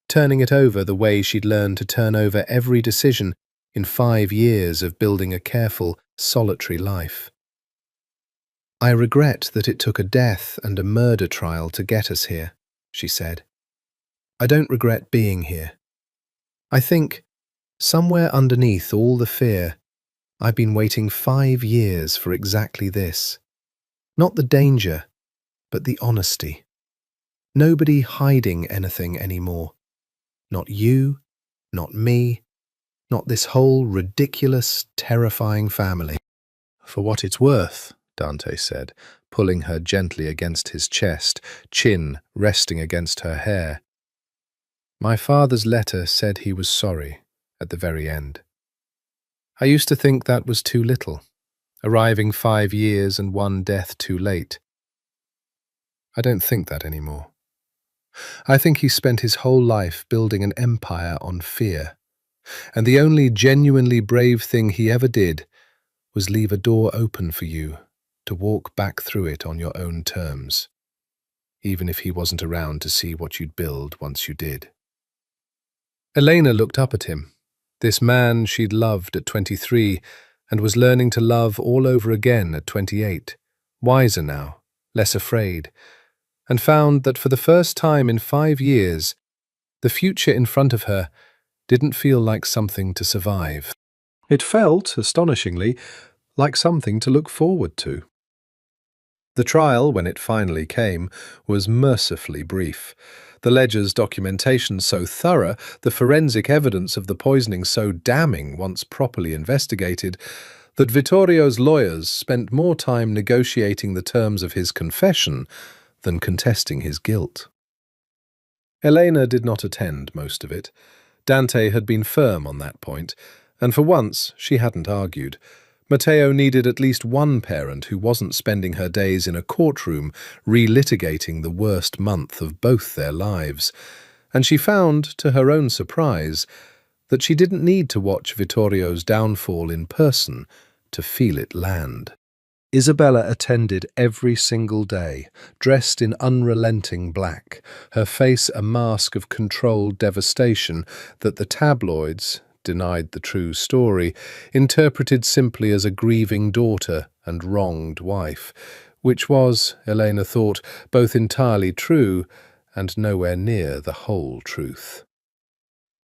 turning it over the way she'd learned to turn over every decision in 5 years of building a careful, solitary life. "I regret that it took a death and a murder trial to get us here," she said. "I don't regret being here. I think, somewhere underneath all the fear, I've been waiting 5 years for exactly this. Not the danger, but the honesty. Nobody hiding anything anymore. Not you, not me, not this whole ridiculous, terrifying family." "For what it's worth," Dante said, pulling her gently against his chest, chin resting against her hair. "My father's letter said he was sorry at the very end. I used to think that was too little, arriving 5 years and 1 death too late. I don't think that anymore. I think he spent his whole life building an empire on fear, and the only genuinely brave thing he ever did was leave a door open for you to walk back through it on your own terms, even if he wasn't around to see what you'd build once you did." Elena looked up at him, this man she'd loved at 23 and was learning to love all over again at 28, wiser now, less afraid, and found that for the first time in 5 years, the future in front of her didn't feel like something to survive. It felt, astonishingly, like something to look forward to. The trial, when it finally came, was mercifully brief. The ledger's documentation so thorough, the forensic evidence of the poisoning so damning once properly investigated, that Vittorio's lawyers spent more time negotiating the terms of his confession than contesting his guilt. Elena did not attend most of it. Dante had been firm on that point, and for once she hadn't argued. Matteo needed at least one parent who wasn't spending her days in a courtroom relitigating the worst month of both their lives, and she found, to her own surprise, that she didn't need to watch Vittorio's downfall in person to feel it land. Isabella attended every single day, dressed in unrelenting black, her face a mask of controlled devastation that the tabloids, denied the true story, interpreted simply as a grieving daughter and wronged wife, which was, Elena thought, both entirely true and nowhere near the whole truth.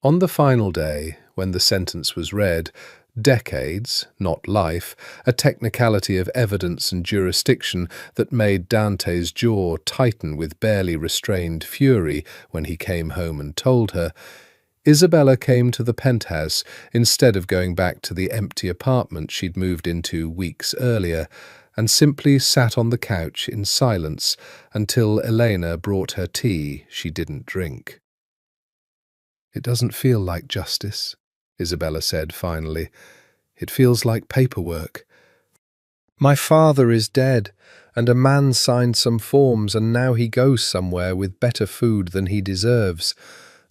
On the final day, when the sentence was read, decades, not life, a technicality of evidence and jurisdiction that made Dante's jaw tighten with barely restrained fury when he came home and told her, Isabella came to the penthouse instead of going back to the empty apartment she'd moved into weeks earlier, and simply sat on the couch in silence until Elena brought her tea she didn't drink. "It doesn't feel like justice," Isabella said finally. "It feels like paperwork. My father is dead, and a man signed some forms, and now he goes somewhere with better food than he deserves,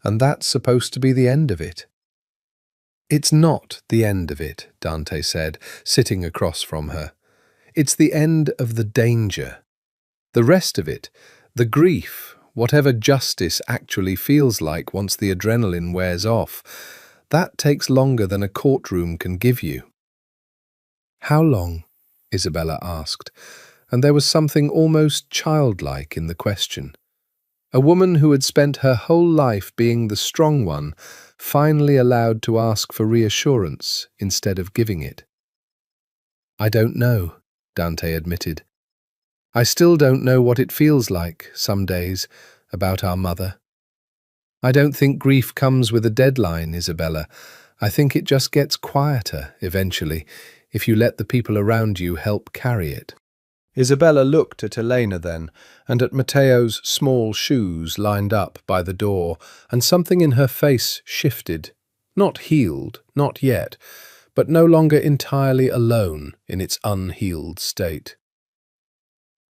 and that's supposed to be the end of it." "It's not the end of it," Dante said, sitting across from her. "It's the end of the danger. The rest of it, the grief, whatever justice actually feels like once the adrenaline wears off, that takes longer than a courtroom can give you." "How long?" Isabella asked, and there was something almost childlike in the question. A woman who had spent her whole life being the strong one, finally allowed to ask for reassurance instead of giving it. "I don't know," Dante admitted. "I still don't know what it feels like, some days, about our mother. I don't think grief comes with a deadline, Isabella. I think it just gets quieter, eventually, if you let the people around you help carry it." Isabella looked at Elena then, and at Matteo's small shoes lined up by the door, and something in her face shifted, Not healed, not yet, but no longer entirely alone in its unhealed state.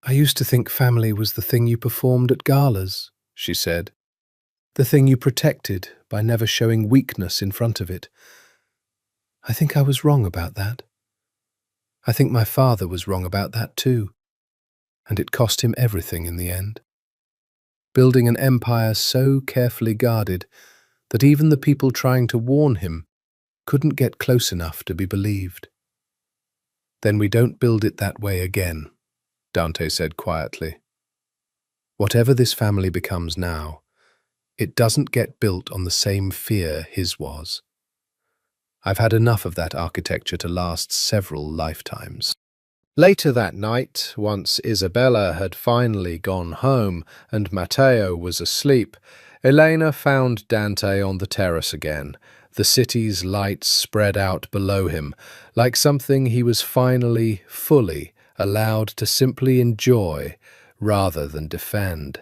"I used to think family was the thing you performed at galas," she said. "The thing you protected by never showing weakness in front of it. I think I was wrong about that. I think my father was wrong about that too, and it cost him everything in the end. Building an empire so carefully guarded that even the people trying to warn him couldn't get close enough to be believed." "Then we don't build it that way again," Dante said quietly. "Whatever this family becomes now, it doesn't get built on the same fear his was. I've had enough of that architecture to last several lifetimes." Later that night, once Isabella had finally gone home and Matteo was asleep, Elena found Dante on the terrace again, the city's lights spread out below him, like something he was finally, fully allowed to simply enjoy rather than defend.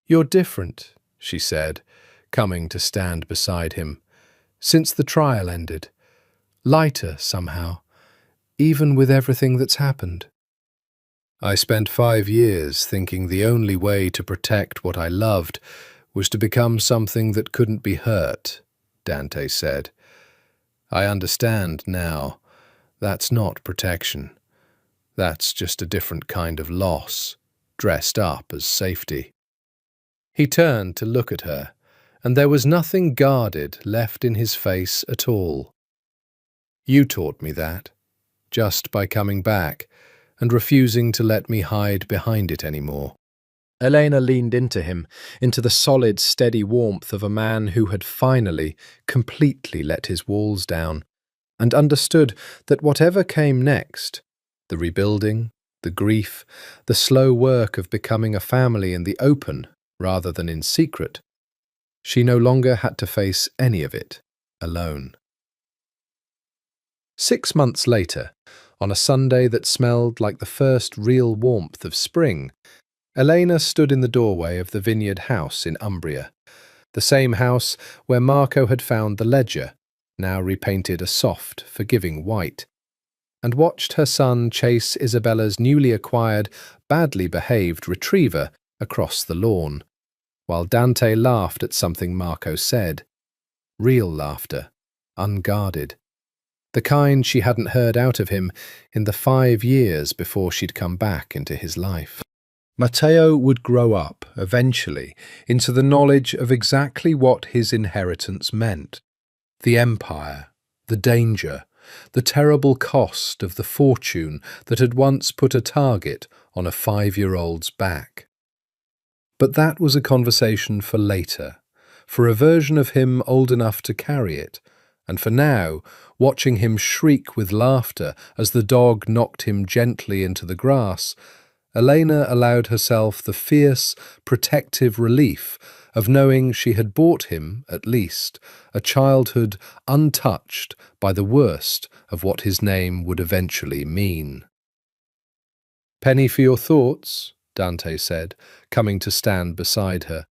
"You're different," she said, coming to stand beside him, "since the trial ended. Lighter, somehow, even with everything that's happened." "I spent 5 years thinking the only way to protect what I loved was to become something that couldn't be hurt," Dante said. "I understand now. That's not protection. That's just a different kind of loss, dressed up as safety." He turned to look at her, and there was nothing guarded left in his face at all. "You taught me that, just by coming back and refusing to let me hide behind it anymore." Elena leaned into him, into the solid, steady warmth of a man who had finally, completely let his walls down, and understood that whatever came next, the rebuilding, the grief, the slow work of becoming a family in the open rather than in secret, she no longer had to face any of it alone. 6 months later, on a Sunday that smelled like the first real warmth of spring, Elena stood in the doorway of the vineyard house in Umbria, the same house where Marco had found the ledger, now repainted a soft, forgiving white, and watched her son chase Isabella's newly acquired, badly behaved retriever across the lawn, while Dante laughed at something Marco said. Real laughter, unguarded. The kind she hadn't heard out of him in the 5 years before she'd come back into his life. Matteo would grow up, eventually, into the knowledge of exactly what his inheritance meant. The empire, the danger, the terrible cost of the fortune that had once put a target on a 5-year-old's back. But that was a conversation for later, for a version of him old enough to carry it, and for now, watching him shriek with laughter as the dog knocked him gently into the grass, Elena allowed herself the fierce, protective relief of knowing she had bought him, at least, a childhood untouched by the worst of what his name would eventually mean. "Penny for your thoughts," Dante said, coming to stand beside her,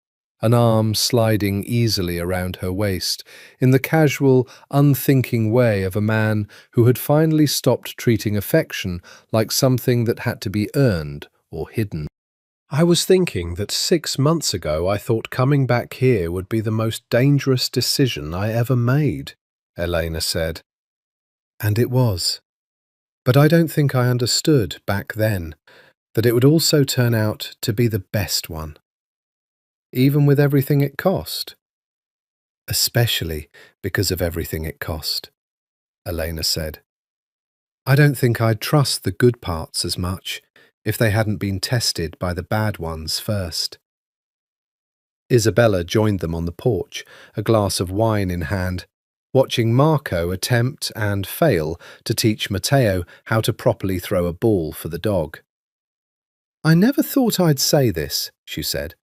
an arm sliding easily around her waist, in the casual, unthinking way of a man who had finally stopped treating affection like something that had to be earned or hidden. "I was thinking that 6 months ago I thought coming back here would be the most dangerous decision I ever made," Elena said. "And it was. But I don't think I understood back then that it would also turn out to be the best one. Even with everything it cost. Especially because of everything it cost," Elena said. "I don't think I'd trust the good parts as much if they hadn't been tested by the bad ones first." Isabella joined them on the porch, a glass of wine in hand, watching Marco attempt and fail to teach Matteo how to properly throw a ball for the dog. "I never thought I'd say this," she said,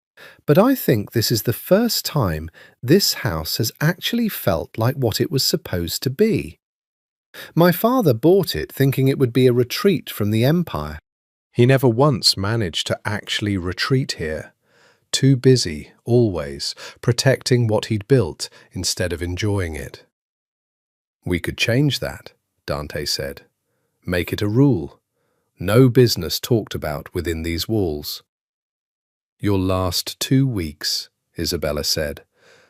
"but I think this is the first time this house has actually felt like what it was supposed to be. My father bought it thinking it would be a retreat from the empire. He never once managed to actually retreat here, Too busy, always, protecting what he'd built instead of enjoying it. "We could change that," Dante said. "Make it a rule. No business talked about within these walls." "You'll last 2 weeks," Isabella said,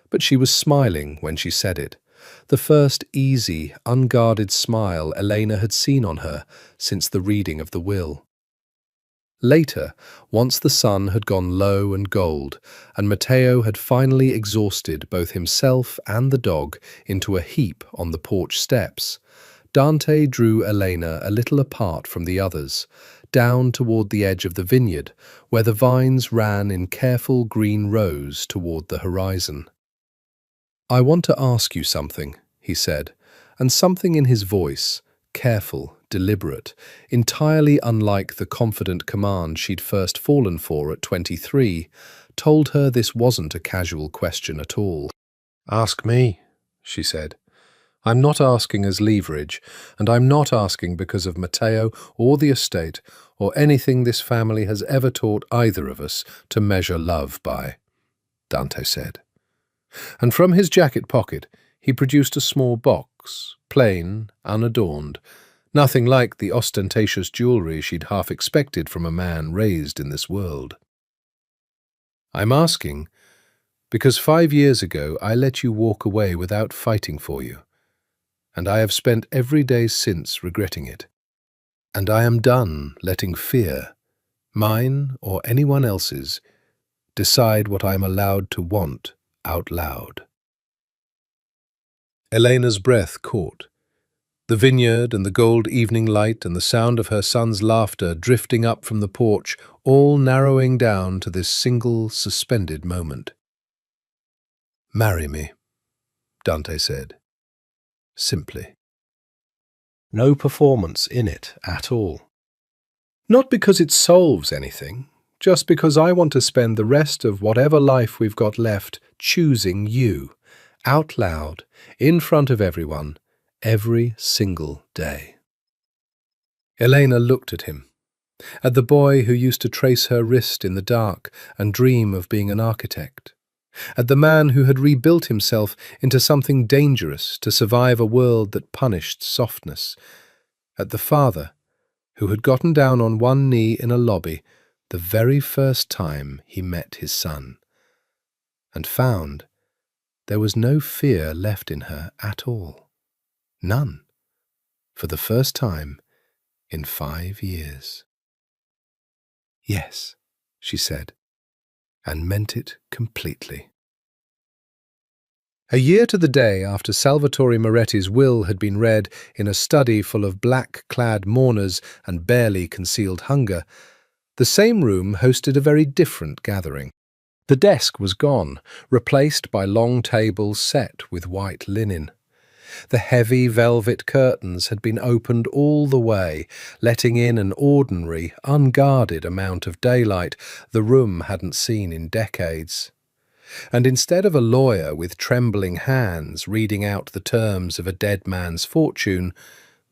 but she was smiling when she said it, the first easy, unguarded smile Elena had seen on her since the reading of the will. Later, once the sun had gone low and gold, and Matteo had finally exhausted both himself and the dog into a heap on the porch steps, Dante drew Elena a little apart from the others, down toward the edge of the vineyard, where the vines ran in careful green rows toward the horizon. "I want to ask you something," he said, and something in his voice, careful, deliberate, entirely unlike the confident command she'd first fallen for at 23, told her this wasn't a casual question at all. "Ask me," she said. "I'm not asking as leverage, and I'm not asking because of Matteo or the estate or anything this family has ever taught either of us to measure love by," Dante said. And from his jacket pocket he produced a small box, plain, unadorned, nothing like the ostentatious jewelry she'd half expected from a man raised in this world. "I'm asking because 5 years ago I let you walk away without fighting for you, and I have spent every day since regretting it. And I am done letting fear, mine or anyone else's, decide what I am allowed to want out loud." Elena's breath caught. The vineyard and the gold evening light and the sound of her son's laughter drifting up from the porch, all narrowing down to this single suspended moment. "Marry me," Dante said. Simply. No performance in it at all. "Not because it solves anything, just because I want to spend the rest of whatever life we've got left choosing you, out loud, in front of everyone, every single day." Elena looked at him, at the boy who used to trace her wrist in the dark and dream of being an architect, at the man who had rebuilt himself into something dangerous to survive a world that punished softness, at the father who had gotten down on one knee in a lobby the very first time he met his son, and found there was no fear left in her at all. None. For the first time in 5 years. "Yes," she said, and meant it completely. A year to the day after Salvatore Moretti's will had been read in a study full of black-clad mourners and barely concealed hunger, the same room hosted a very different gathering. The desk was gone, replaced by long tables set with white linen. The heavy velvet curtains had been opened all the way, letting in an ordinary, unguarded amount of daylight the room hadn't seen in decades. And instead of a lawyer with trembling hands reading out the terms of a dead man's fortune,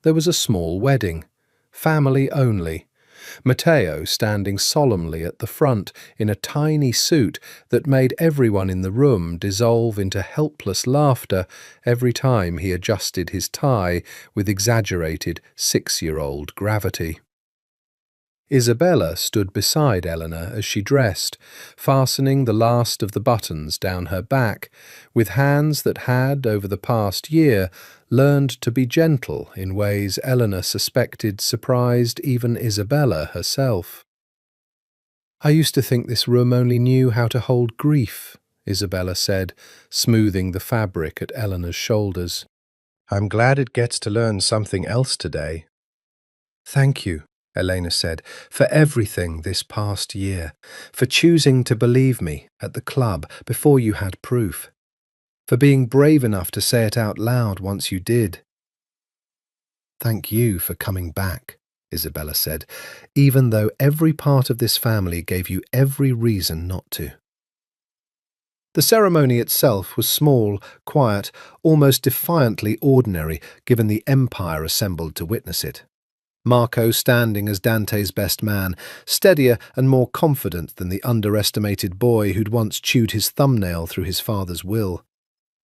there was a small wedding, family only, Matteo standing solemnly at the front in a tiny suit that made everyone in the room dissolve into helpless laughter every time he adjusted his tie with exaggerated 6-year-old gravity. Isabella stood beside Eleanor as she dressed, fastening the last of the buttons down her back, with hands that had, over the past year, learned to be gentle in ways Eleanor suspected surprised even Isabella herself. "I used to think this room only knew how to hold grief," Isabella said, smoothing the fabric at Eleanor's shoulders. "I'm glad it gets to learn something else today." "Thank you," Elena said, "for everything this past year, for choosing to believe me at the club before you had proof, for being brave enough to say it out loud once you did." "Thank you for coming back," Isabella said, "even though every part of this family gave you every reason not to." The ceremony itself was small, quiet, almost defiantly ordinary given the empire assembled to witness it. Marco standing as Dante's best man, steadier and more confident than the underestimated boy who'd once chewed his thumbnail through his father's will.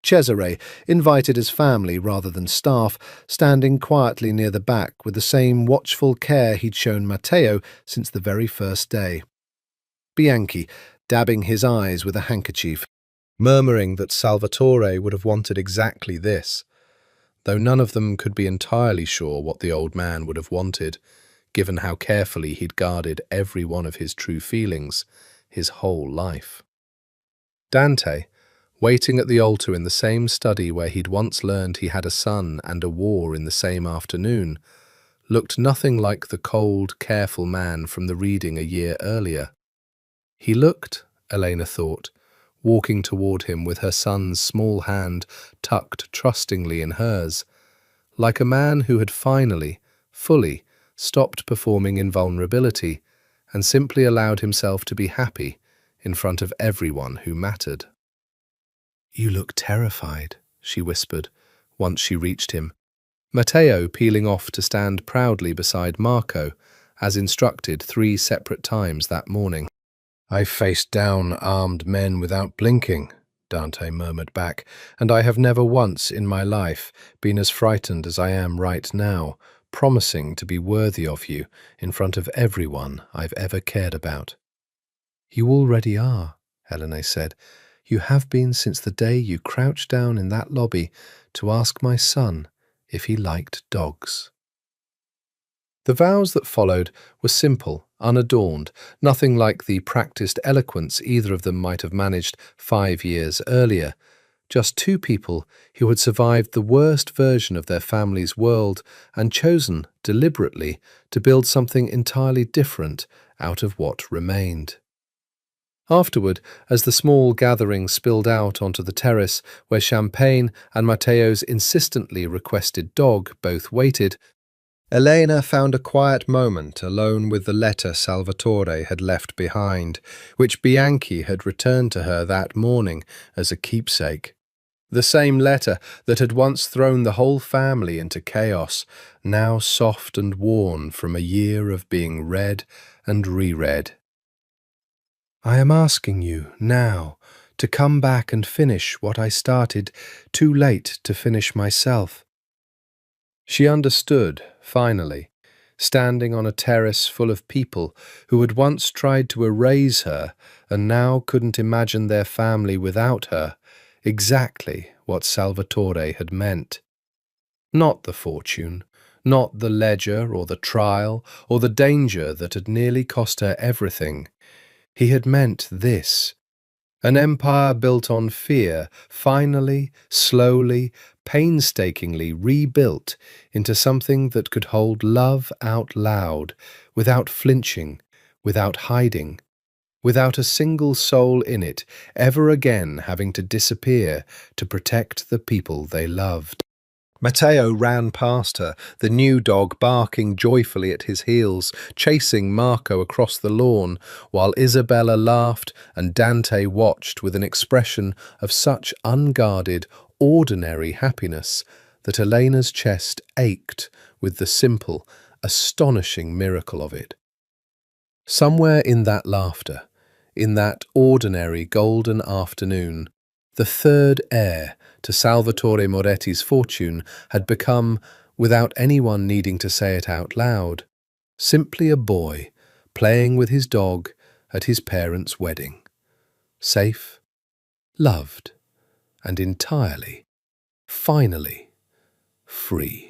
Cesare, invited as family rather than staff, standing quietly near the back with the same watchful care he'd shown Matteo since the very first day. Bianchi, dabbing his eyes with a handkerchief, murmuring that Salvatore would have wanted exactly this, though none of them could be entirely sure what the old man would have wanted, given how carefully he'd guarded every one of his true feelings his whole life. Dante, waiting at the altar in the same study where he'd once learned he had a son and a war in the same afternoon, looked nothing like the cold, careful man from the reading a year earlier. He looked, Elena thought, walking toward him with her son's small hand tucked trustingly in hers, like a man who had finally, fully, stopped performing invulnerability and simply allowed himself to be happy in front of everyone who mattered. "You look terrified," she whispered, once she reached him, Matteo peeling off to stand proudly beside Marco, as instructed 3 separate times that morning. "I faced down armed men without blinking," Dante murmured back, "and I have never once in my life been as frightened as I am right now, promising to be worthy of you in front of everyone I've ever cared about." "You already are," Helene said. "You have been since the day you crouched down in that lobby to ask my son if he liked dogs." The vows that followed were simple, unadorned, nothing like the practiced eloquence either of them might have managed 5 years earlier. Just 2 people who had survived the worst version of their family's world and chosen, deliberately, to build something entirely different out of what remained. Afterward, as the small gathering spilled out onto the terrace where Champagne and Matteo's insistently requested dog both waited, Elena found a quiet moment alone with the letter Salvatore had left behind, which Bianchi had returned to her that morning as a keepsake. The same letter that had once thrown the whole family into chaos, now soft and worn from a year of being read and reread. "I am asking you, now, to come back and finish what I started too late to finish myself." She understood, finally, standing on a terrace full of people who had once tried to erase her and now couldn't imagine their family without her, exactly what Salvatore had meant. Not the fortune, not the ledger or the trial or the danger that had nearly cost her everything. He had meant this: an empire built on fear, finally, slowly, painstakingly rebuilt into something that could hold love out loud, without flinching, without hiding, without a single soul in it ever again having to disappear to protect the people they loved. Matteo ran past her, the new dog barking joyfully at his heels, chasing Marco across the lawn, while Isabella laughed and Dante watched with an expression of such unguarded, ordinary happiness that Elena's chest ached with the simple, astonishing miracle of it. Somewhere in that laughter, in that ordinary golden afternoon, the third heir to Salvatore Moretti's fortune had become, without anyone needing to say it out loud, simply a boy playing with his dog at his parents' wedding. Safe, loved, and entirely, finally, free.